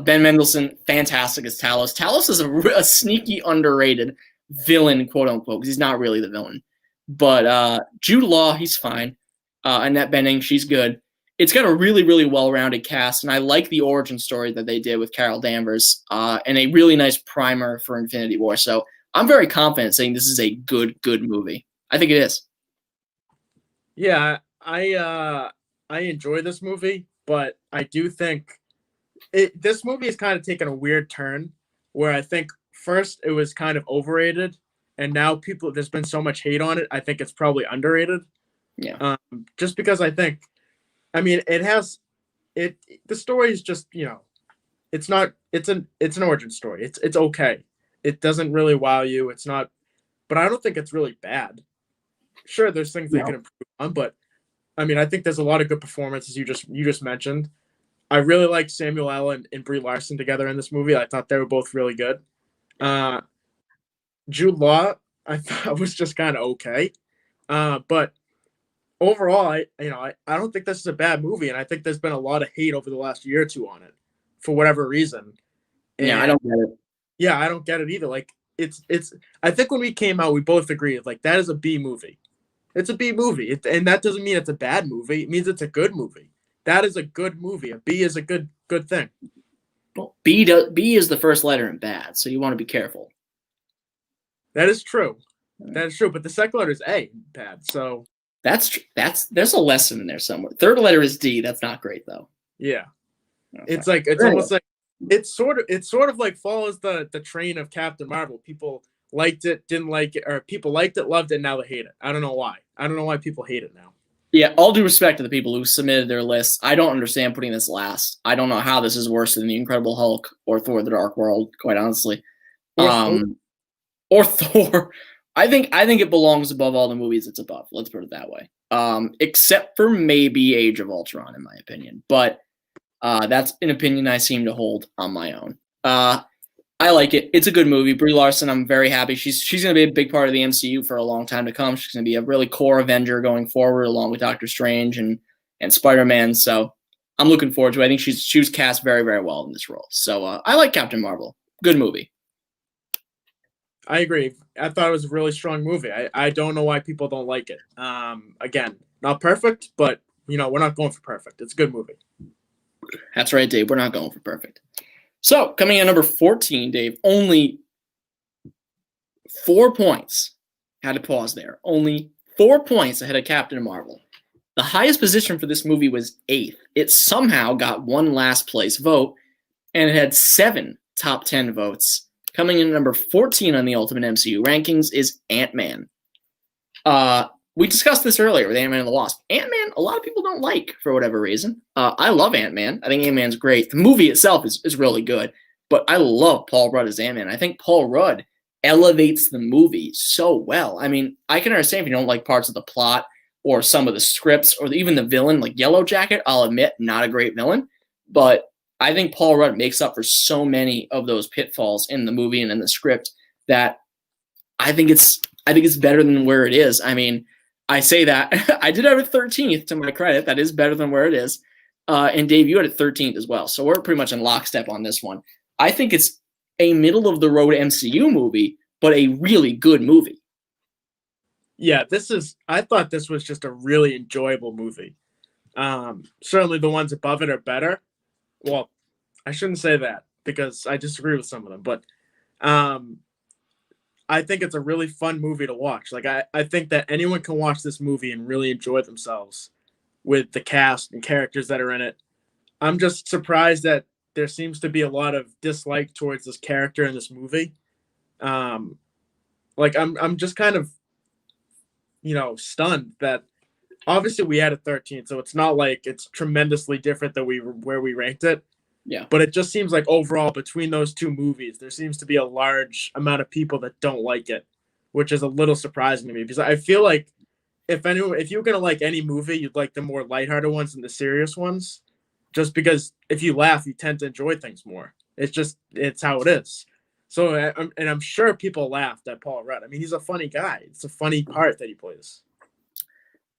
Ben Mendelsohn, fantastic as Talos. Talos is a sneaky, underrated villain, quote unquote, because he's not really the villain. But Jude Law, he's fine. Annette Bening, she's good. It's got a really, really well-rounded cast, and I like the origin story that they did with Carol Danvers, and a really nice primer for Infinity War. So I'm very confident saying this is a good movie. I think it is. Yeah, I enjoy this movie, but I do think this movie has kind of taken a weird turn where I think first it was kind of overrated, and now there's been so much hate on it. I think it's probably underrated. Yeah. Just because the story is just, it's an origin story. It's okay. It doesn't really wow you. It's not, but I don't think it's really bad. Sure, there's things they can improve on, but I mean, I think there's a lot of good performances you just mentioned. I really like Samuel L. and Brie Larson together in this movie. I thought they were both really good. Uh, Jude Law, I thought was just kind of okay. But overall, I don't think this is a bad movie, and I think there's been a lot of hate over the last year or two on it for whatever reason. Yeah, I And don't get it. yeah, I don't get it either. Like it's I think when we came out, we both agreed like that is a B movie. It's a B movie, and that doesn't mean it's a bad movie. It means it's a good movie. That is a good movie. A B is a good thing. Well, B is the first letter in bad, so you want to be careful. That is true. That is true. But the second letter is A, bad. So That's there's a lesson in there somewhere. Third letter is D. That's not great though. yeah, Okay. it's almost like it's sort of like follows the train of Captain Marvel. People liked it, didn't like it, or people liked it, loved it, now they hate it. I don't know why. I don't know why people hate it now. Yeah, all due respect to the people who submitted their lists. I don't understand putting this last. I don't know how this is worse than the Incredible Hulk or Thor: The Dark World, quite honestly. Or Thor. I think it belongs above all the movies it's above. Let's put it that way. Except for maybe Age of Ultron, in my opinion. But that's an opinion I seem to hold on my own. I like it. It's a good movie. Brie Larson, I'm very happy. She's going to be a big part of the MCU for a long time to come. She's going to be a really core Avenger going forward, along with Doctor Strange and Spider-Man. So I'm looking forward to it. I think she was cast very, very well in this role. So I like Captain Marvel. Good movie. I agree. I thought it was a really strong movie. I don't know why people don't like it. Again, not perfect, but we're not going for perfect. It's a good movie. That's right, Dave. We're not going for perfect. So coming in number 14, Dave, only 4 points. Had to pause there. Only 4 points ahead of Captain Marvel. The highest position for this movie was 8th. It somehow got 1 last place vote, and it had 7 top 10 votes. Coming in at number 14 on the Ultimate MCU rankings is Ant-Man. We discussed this earlier with Ant-Man and the Wasp. Ant-Man, a lot of people don't like for whatever reason. I love Ant-Man. I think Ant-Man's great. The movie itself is really good, but I love Paul Rudd as Ant-Man. I think Paul Rudd elevates the movie so well. I mean, I can understand if you don't like parts of the plot or some of the scripts or even the villain, like Yellow Jacket. I'll admit, not a great villain, but I think Paul Rudd makes up for so many of those pitfalls in the movie and in the script that I think it's better than where it is. I mean, I say that I did have it 13th to my credit. That is better than where it is. And Dave, you had it 13th as well. So we're pretty much in lockstep on this one. I think it's a middle of the road MCU movie, but a really good movie. Yeah, I thought this was just a really enjoyable movie. Certainly the ones above it are better. Well, I shouldn't say that because I disagree with some of them, but I think it's a really fun movie to watch. Like I think that anyone can watch this movie and really enjoy themselves with the cast and characters that are in it. I'm just surprised that there seems to be a lot of dislike towards this character in this movie. Like I'm just kind of stunned that obviously we had a 13, so it's not like it's tremendously different than where we ranked it. Yeah. But it just seems like overall between those two movies, there seems to be a large amount of people that don't like it, which is a little surprising to me because I feel like if you're gonna like any movie, you'd like the more lighthearted ones than the serious ones, just because if you laugh, you tend to enjoy things more. It's how it is. So I'm sure people laughed at Paul Rudd. I mean, he's a funny guy. It's a funny part that he plays.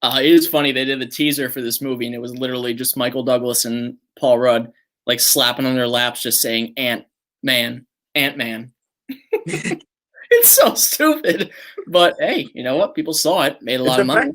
It is funny. They did the teaser for this movie, and it was literally just Michael Douglas and Paul Rudd like slapping on their laps, just saying Ant-Man, Ant-Man. It's so stupid. But hey, you know what? People saw it, made a lot of money.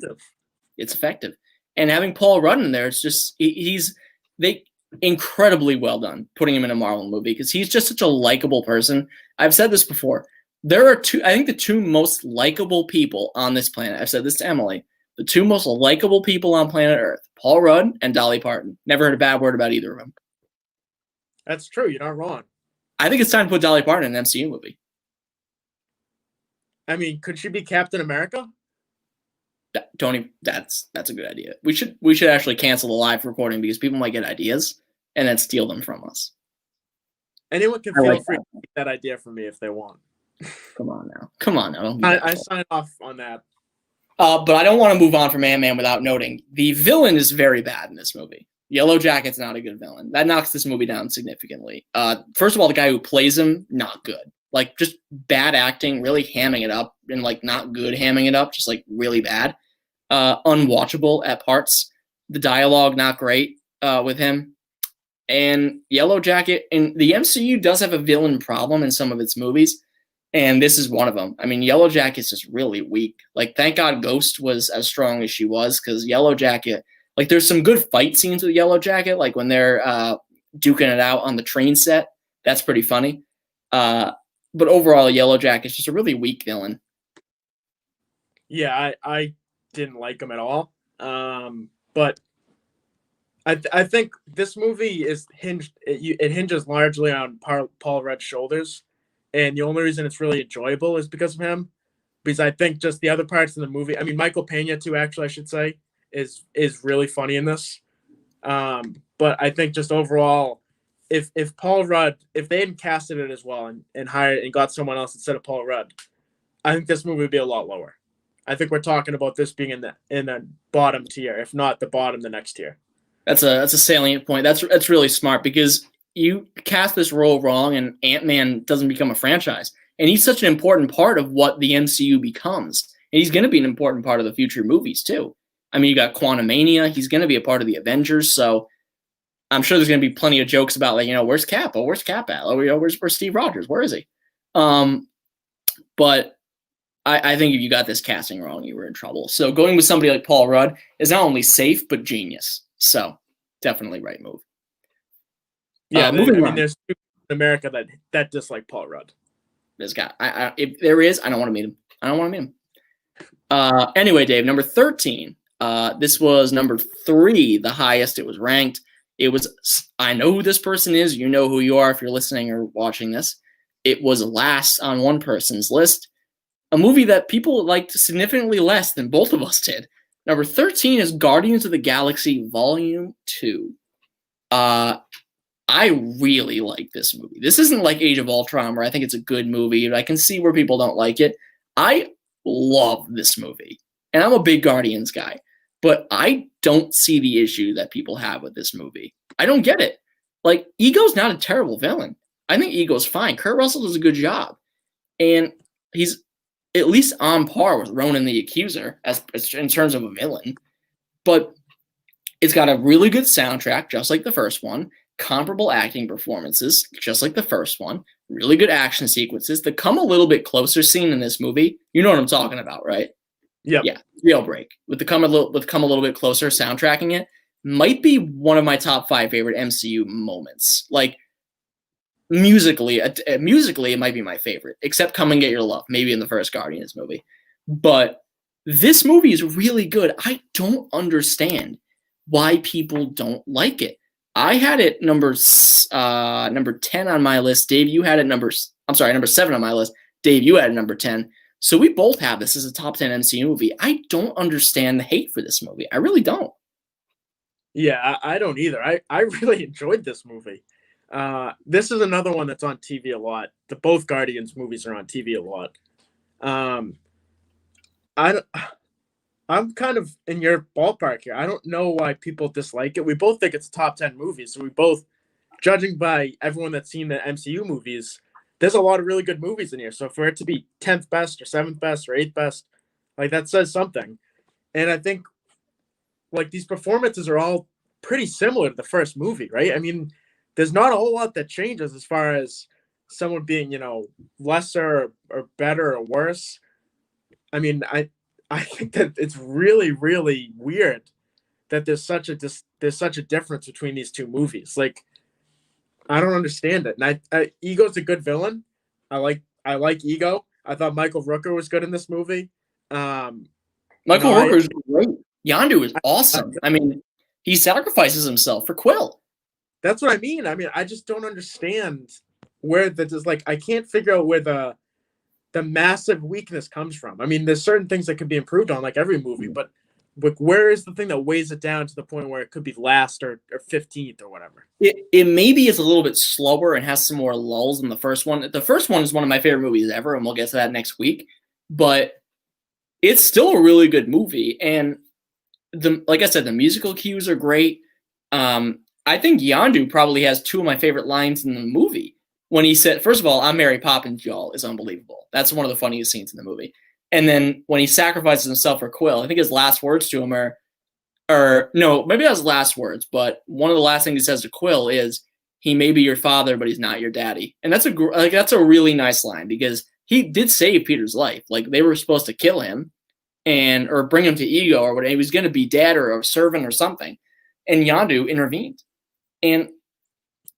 It's effective. And having Paul Rudd in there, it's just they incredibly well done putting him in a Marvel movie because he's just such a likable person. I've said this before. There are the two most likable people on this planet. I've said this to Emily. The two most likable people on planet Earth, Paul Rudd and Dolly Parton. Never heard a bad word about either of them. That's true. You're not wrong. I think it's time to put Dolly Parton in an MCU movie. I mean, could she be Captain America? That's a good idea. We should actually cancel the live recording because people might get ideas and then steal them from us. Anyone can feel free to take that idea from me if they want. Come on now. I sign off on that. But I don't want to move on from Ant-Man without noting the villain is very bad in this movie. Yellow Jacket's not a good villain. That knocks this movie down significantly. First of all, the guy who plays him, not good. Like, just bad acting, really hamming it up, and, like, not good hamming it up, just, like, really bad. Unwatchable at parts. The dialogue, not great with him. And Yellow Jacket, and the MCU does have a villain problem in some of its movies, and this is one of them. I mean, Yellow Jacket's just really weak. Like, thank God Ghost was as strong as she was, because Yellow Jacket, like, there's some good fight scenes with Yellow Jacket, like when they're duking it out on the train set. That's pretty funny. But overall, Yellow Jacket's just a really weak villain. Yeah, I didn't like him at all. But I think this movie is hinged. It hinges largely on Paul Rudd's shoulders, and the only reason it's really enjoyable is because of him. Because I think just the other parts of the movie. I mean, Michael Pena too. Actually, I should say is really funny in this. But I think just overall, if Paul Rudd, if they hadn't casted it as well and hired and got someone else instead of Paul Rudd, I think this movie would be a lot lower. I think we're talking about this being in the bottom tier, if not the bottom, the next tier. That's a salient point. That's really smart, because you cast this role wrong and Ant-Man doesn't become a franchise. And he's such an important part of what the MCU becomes. And he's going to be an important part of the future movies too. I mean, you got Quantumania. He's going to be a part of the Avengers. So I'm sure there's going to be plenty of jokes about, like, where's Cap? Oh, where's Cap at? Oh, where's Steve Rogers? Where is he? But I think if you got this casting wrong, you were in trouble. So going with somebody like Paul Rudd is not only safe, but genius. So definitely right move. Yeah, moving on. There's people in America that dislike Paul Rudd. This guy. If there is, I don't want to meet him. I don't want to meet him. Anyway, Dave, number 13. This was number 3, the highest it was ranked. It was, I know who this person is. You know who you are if you're listening or watching this. It was last on one person's list. A movie that people liked significantly less than both of us did. Number 13 is Guardians of the Galaxy Volume 2. I really like this movie. This isn't like Age of Ultron, where I think it's a good movie, but I can see where people don't like it. I love this movie, and I'm a big Guardians guy, but I don't see the issue that people have with this movie. I don't get it. Like, Ego's not a terrible villain. I think Ego's fine. Kurt Russell does a good job, and he's at least on par with Ronan the Accuser as in terms of a villain. But it's got a really good soundtrack, just like the first one. Comparable acting performances, just like the first one. Really good action sequences. The Come a Little Bit Closer scene in this movie, you know what I'm talking about, right? Yep. Yeah, real break. With Come a Little Bit Closer soundtracking it, might be one of my top 5 favorite MCU moments. Like, musically, it might be my favorite, except Come and Get Your Love, maybe in the first Guardians movie. But this movie is really good. I don't understand why people don't like it. I had it number 10 on my list. Dave, you had it number 7 on my list. Dave, you had it number 10. So we both have this as a top 10 MCU movie. I don't understand the hate for this movie. I really don't. Yeah, I don't either. I really enjoyed this movie. This is another one that's on TV a lot. Both Guardians movies are on TV a lot. I'm kind of in your ballpark here. I don't know why people dislike it. We both think it's top 10 movies. So we both, judging by everyone that's seen the MCU movies, there's a lot of really good movies in here. So for it to be 10th best or 7th best or 8th best, like, that says something. And I think, like, these performances are all pretty similar to the first movie, right? I mean, there's not a whole lot that changes as far as someone being, lesser or better or worse. I mean, I think that it's really, really weird that there's such a difference between these two movies. Like, I don't understand it. And Ego's a good villain. I like Ego. I thought Michael Rooker was good in this movie. Michael Rooker is great. Yondu is awesome. I mean, he sacrifices himself for Quill. That's what I mean. I mean, I just don't understand where that is. Like, I can't figure out where the massive weakness comes from. I mean, there's certain things that could be improved on, like every movie, but where is the thing that weighs it down to the point where it could be last or 15th or whatever? It maybe is a little bit slower and has some more lulls than the first one. The first one is one of my favorite movies ever, and we'll get to that next week. But it's still a really good movie. And like I said, the musical cues are great. I think Yondu probably has two of my favorite lines in the movie. When he said, first of all, "I'm Mary Poppins, y'all," is unbelievable. That's one of the funniest scenes in the movie. And then when he sacrifices himself for Quill, I think his last words to him are, or no, maybe that was his last words, but one of the last things he says to Quill is, "He may be your father, but he's not your daddy." And that's a really nice line because he did save Peter's life. Like they were supposed to kill him or bring him to Ego or whatever. He was going to be dad or a servant or something, and Yondu intervened. And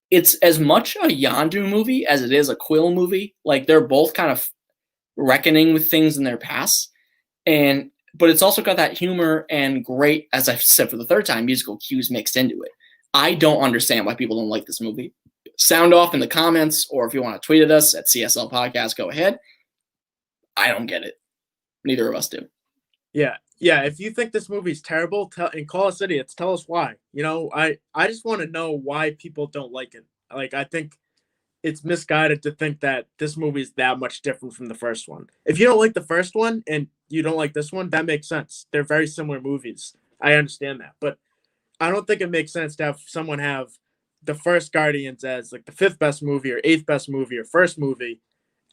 it's as much a Yondu movie as it is a Quill movie. Like they're both kind of reckoning with things in their past, but it's also got that humor and great, as I've said for the third time, musical cues mixed into it. I don't understand why people don't like this movie. Sound off in the comments, or if you want to tweet at us at CSL Podcast, go ahead. I don't get it. Neither of us do. Yeah. If you think this movie's terrible, and call us idiots. Tell us why. I just want to know why people don't like it. Like, I think it's misguided to think that this movie is that much different from the first one. If you don't like the first one and you don't like this one, that makes sense. They're very similar movies. I understand that, but I don't think it makes sense to have someone have the first Guardians as like the 5th best movie or 8th best movie or first movie,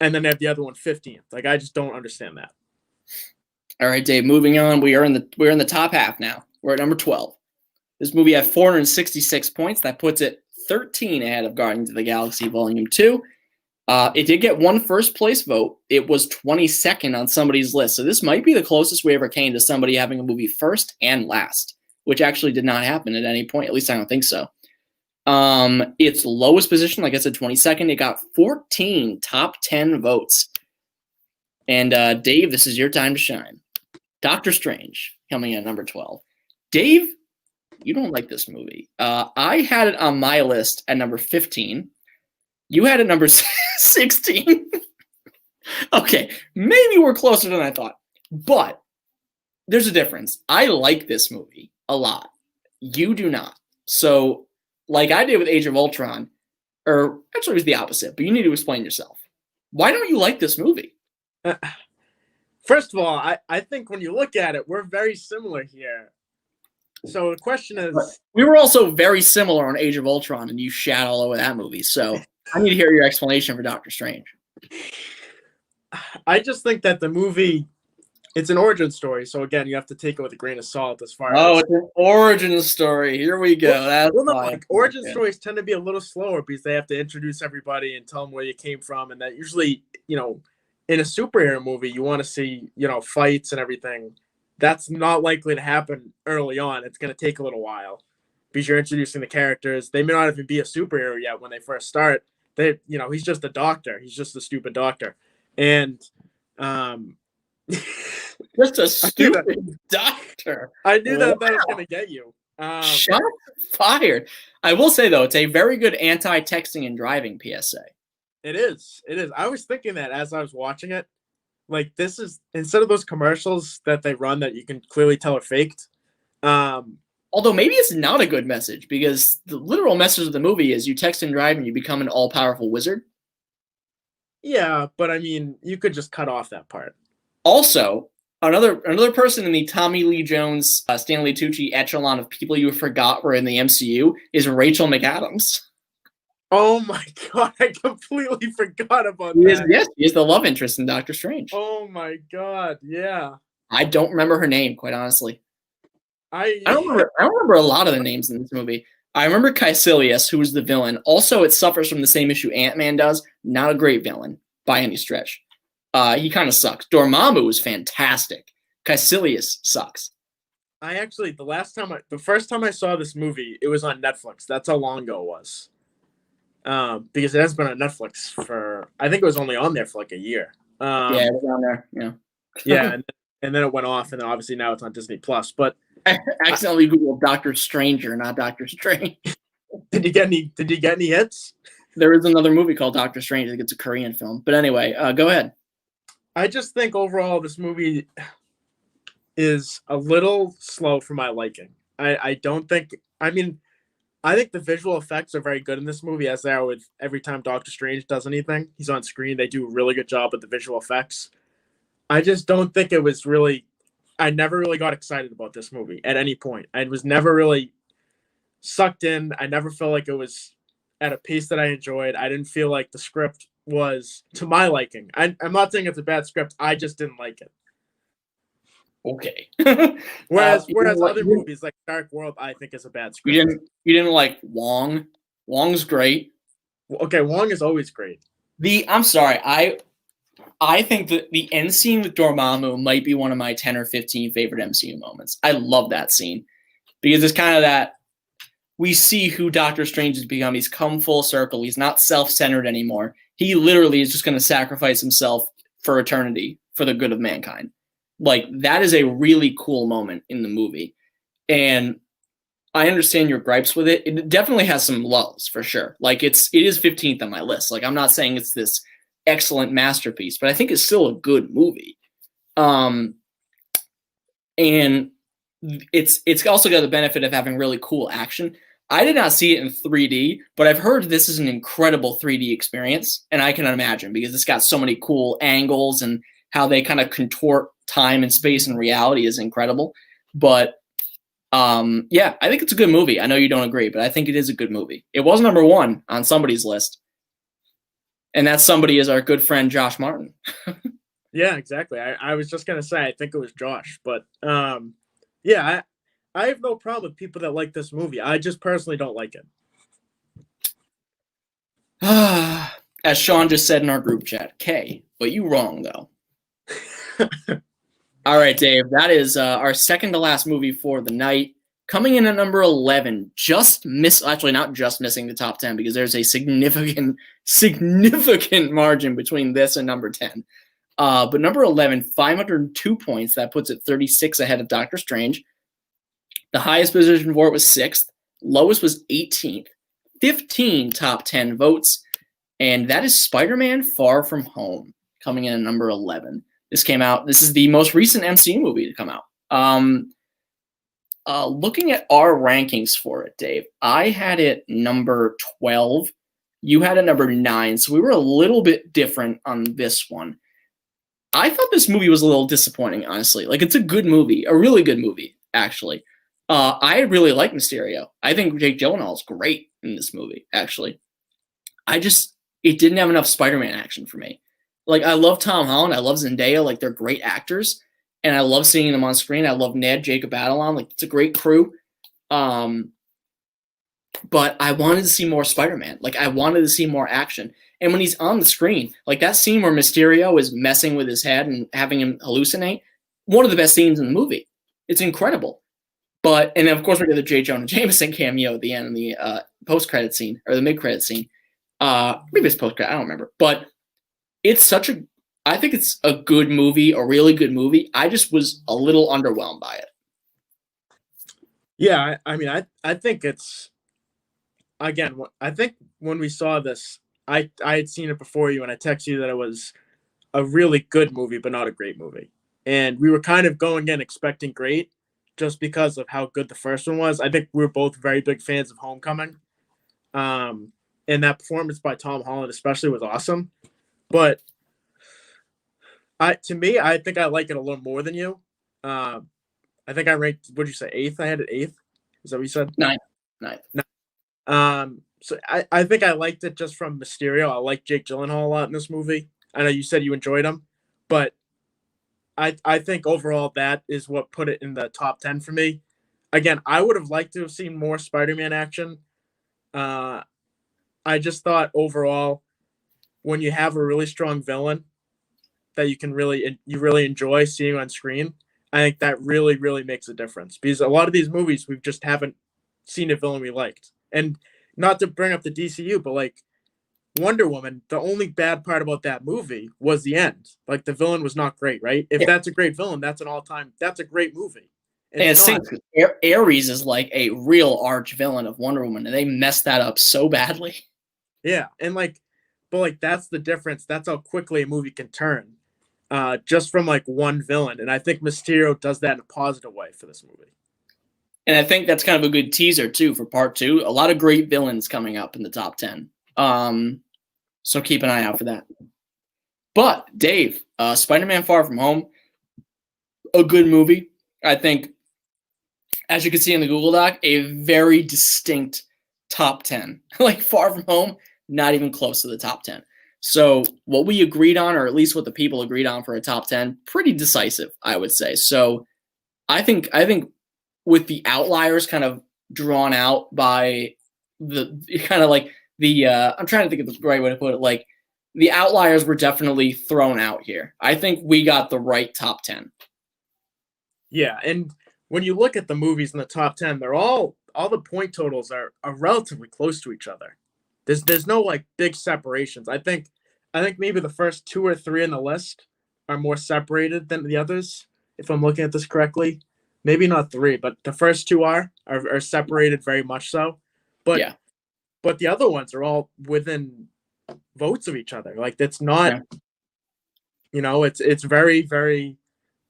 and then have the other one 15th. Like, I just don't understand that. All right, Dave, moving on. We're in the top half now. We're at number 12. This movie had 466 points. That puts it 13 ahead of Guardians of the Galaxy Volume 2. It did get one first place vote. It was 22nd on somebody's list. So this might be the closest we ever came to somebody having a movie first and last, which actually did not happen at any point. At least I don't think so. Its lowest position, like I said, 22nd. It got 14 top 10 votes. And Dave, this is your time to shine. Doctor Strange coming in at number 12. Dave, you don't like this movie. I had it on my list at number 15. You had it number 16. Okay, maybe we're closer than I thought. But there's a difference. I like this movie a lot. You do not. So, like I did with Age of Ultron, or actually it was the opposite, but you need to explain yourself. Why don't you like this movie? First of all, I think when you look at it, we're very similar here. So the question is... We were also very similar on Age of Ultron, and you shat all over that movie. So I need to hear your explanation for Doctor Strange. I just think that the movie, it's an origin story. So again, you have to take it with a grain of salt as far as... it's an origin story. Here we go. Origin stories tend to be a little slower because they have to introduce everybody and tell them where you came from. And that usually, in a superhero movie, you want to see, fights and everything. That's not likely to happen early on. It's going to take a little while because you're introducing the characters. They may not even be a superhero yet when they first start. He's just a doctor. He's just a stupid doctor. And just a stupid doctor. I knew that was going to get you. Shots fired. I will say, though, it's a very good anti-texting and driving PSA. It is. I was thinking that as I was watching it. Like, this is, instead of those commercials that they run that you can clearly tell are faked. Although maybe it's not a good message because the literal message of the movie is you text and drive and you become an all-powerful wizard. Yeah, but I mean, you could just cut off that part. Also, another person in the Tommy Lee Jones, Stanley Tucci echelon of people you forgot were in the MCU is Rachel McAdams. Oh my god, I completely forgot about that. Yes, she is the love interest in Doctor Strange. Oh my god, yeah. I don't remember her name, quite honestly. I don't remember a lot of the names in this movie. I remember Caecilius, who was the villain. Also, it suffers from the same issue Ant-Man does. Not a great villain by any stretch. He kind of sucks. Dormammu was fantastic. Caecilius sucks. The first time I saw this movie, it was on Netflix. That's how long ago it was. Because it has been on Netflix for, I think it was only on there for like a year. Yeah, it was on there. Yeah. Yeah, and then it went off, and then obviously now it's on Disney Plus. But I accidentally Googled Doctor Stranger, not Doctor Strange. Did you get any hits? There is another movie called Doctor Strange. I think it's a Korean film. But anyway, go ahead. I just think overall this movie is a little slow for my liking. I think the visual effects are very good in this movie, as they are with every time Doctor Strange does anything. He's on screen. They do a really good job with the visual effects. I just don't think it was really. I never really got excited about this movie at any point. I was never really sucked in. I never felt like it was at a pace that I enjoyed. I didn't feel like the script was to my liking. I'm not saying it's a bad script. I just didn't like it. Okay. Whereas other movies like Dark World, I think is a bad script. You didn't like Wong. Wong's great. Okay, Wong is always great. I'm sorry. I think that the end scene with Dormammu might be one of my 10 or 15 favorite MCU moments. I love that scene because it's kind of that we see who Doctor Strange has become. He's come full circle. He's not self-centered anymore. He literally is just going to sacrifice himself for eternity for the good of mankind. Like, that is a really cool moment in the movie. And I understand your gripes with it. It definitely has some lulls for sure. Like, it is 15th on my list. Like, I'm not saying it's this excellent masterpiece, but I think it's still a good movie. And it's also got the benefit of having really cool action. I did not see it in 3D, but I've heard this is an incredible 3D experience, and I can imagine because it's got so many cool angles and how they kind of contort time and space and reality is incredible. But yeah, I think it's a good movie. I know you don't agree, but I think it is a good movie. It was number 1 on somebody's list. And that somebody is our good friend Josh Martin. Yeah, exactly. I was just gonna say I think it was Josh, but yeah, I have no problem with people that like this movie. I just personally don't like it. As Sean just said in our group chat, K, but you wrong though. All right, Dave, that is our second to last movie for the night. Coming in at number 11, actually not just missing the top 10 because there's a significant margin between this and number 10. But number 11, 502 points. That puts it 36 ahead of Doctor Strange. The highest position for it was 6th. Lowest was 18th. 15 top 10 votes. And that is Spider-Man Far From Home coming in at number 11. This is the most recent MCU movie to come out. Looking at our rankings for it, Dave, I had it number 12. You had it number 9, so we were a little bit different on this one. I thought this movie was a little disappointing, honestly. Like, it's a good movie, a really good movie, actually. I really like Mysterio. I think Jake Gyllenhaal is great in this movie, actually. It didn't have enough Spider-Man action for me. Like, I love Tom Holland. I love Zendaya. Like, they're great actors. And I love seeing them on screen. I love Ned, Jacob Batalon. Like, it's a great crew. But I wanted to see more Spider-Man. Like, I wanted to see more action. And when he's on the screen, like that scene where Mysterio is messing with his head and having him hallucinate, one of the best scenes in the movie. It's incredible. And then, of course, we get the J. Jonah Jameson cameo at the end in the post-credit scene, or the mid-credit scene. Maybe it's post-credit, I don't remember. But I think it's a good movie, a really good movie. I just was a little underwhelmed by it. Yeah, I mean, I think it's, again, I think when we saw this, I had seen it before you, and I texted you that it was a really good movie, but not a great movie. And we were kind of going in expecting great just because of how good the first one was. I think we were both very big fans of Homecoming. And that performance by Tom Holland especially was awesome. But to me, I think I like it a little more than you. I think I ranked, what did you say, 8th? I had it 8th. Is that what you said? 9th. So I think I liked it just from Mysterio. I like Jake Gyllenhaal a lot in this movie. I know you said you enjoyed him, but I think overall that is what put it in the top 10 for me. Again, I would have liked to have seen more Spider-Man action. I just thought overall, when you have a really strong villain that you really enjoy seeing on screen, I think that really, really makes a difference. Because a lot of these movies, we just haven't seen a villain we liked. And not to bring up the DCU, but like Wonder Woman, the only bad part about that movie was the end. Like, the villain was not great, right? If that's a great villain, that's a great movie. Ares is like a real arch villain of Wonder Woman, and they messed that up so badly. Yeah, and but that's the difference. That's how quickly a movie can turn, just from like one villain. And I think Mysterio does that in a positive way for this movie. And I think that's kind of a good teaser too for part 2. A lot of great villains coming up in the top 10. So keep an eye out for that. But Dave, Spider-Man: Far From Home, a good movie. I think, as you can see in the Google Doc, a very distinct top 10. Like Far From Home, not even close to the top 10. So what we agreed on, or at least what the people agreed on for a top 10, pretty decisive, I would say. So I think with the outliers kind of drawn out by the kind of like the I'm trying to think of the right way to put it. Like the outliers were definitely thrown out here. I think we got the right top 10. Yeah, and when you look at the movies in the top 10, they're all the point totals are relatively close to each other. There's no like big separations. I think maybe the first 2 or 3 in the list are more separated than the others, if I'm looking at this correctly. Maybe not 3, but the first 2 are separated very much so. But Yeah. But the other ones are all within votes of each other. Like that's not, it's very, very.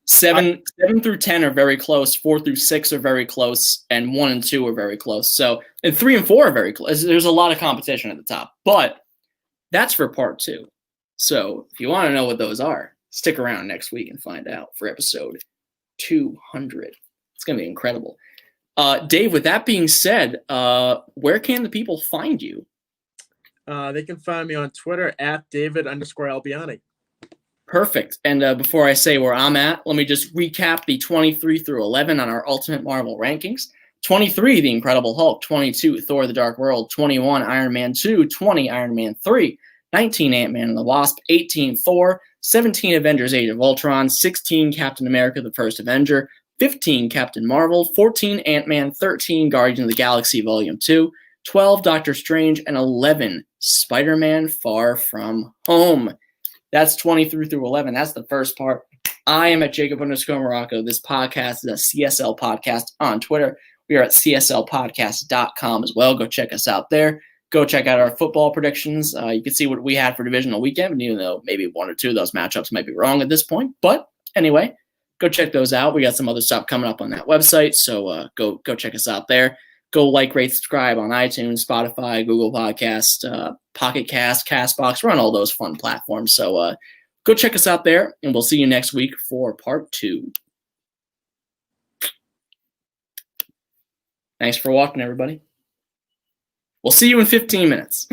7 through 10 are very close. 4 through 6 are very close, and 1 and 2 are very close. So, and 3 and 4 are very close. There's a lot of competition at the top, but that's for part 2. So, if you want to know what those are, stick around next week and find out for episode 200. It's gonna be incredible. Dave, with that being said, where can the people find you? They can find me on Twitter at David_Albiani. Perfect. And before I say where I'm at, let me just recap the 23 through 11 on our Ultimate Marvel rankings. 23, The Incredible Hulk. 22, Thor: The Dark World. 21, Iron Man 2. 20, Iron Man 3. 19, Ant-Man and the Wasp. 18, Thor. 17, Avengers: Age of Ultron. 16, Captain America: The First Avenger. 15, Captain Marvel. 14, Ant-Man. 13, Guardians of the Galaxy Volume 2. 12, Doctor Strange. And 11, Spider-Man: Far From Home. That's 23 through 11. That's the first part. I am at Jacob_Morocco. This podcast is a CSL podcast on Twitter. We are at cslpodcast.com as well. Go check us out there. Go check out our football predictions. You can see what we had for divisional weekend, even though maybe 1 or 2 of those matchups might be wrong at this point. But anyway, go check those out. We got some other stuff coming up on that website, so go check us out there. Go like, rate, subscribe on iTunes, Spotify, Google Podcast, Pocket Cast, CastBox. We're on all those fun platforms. So go check us out there, and we'll see you next week for part 2. Thanks for watching, everybody. We'll see you in 15 minutes.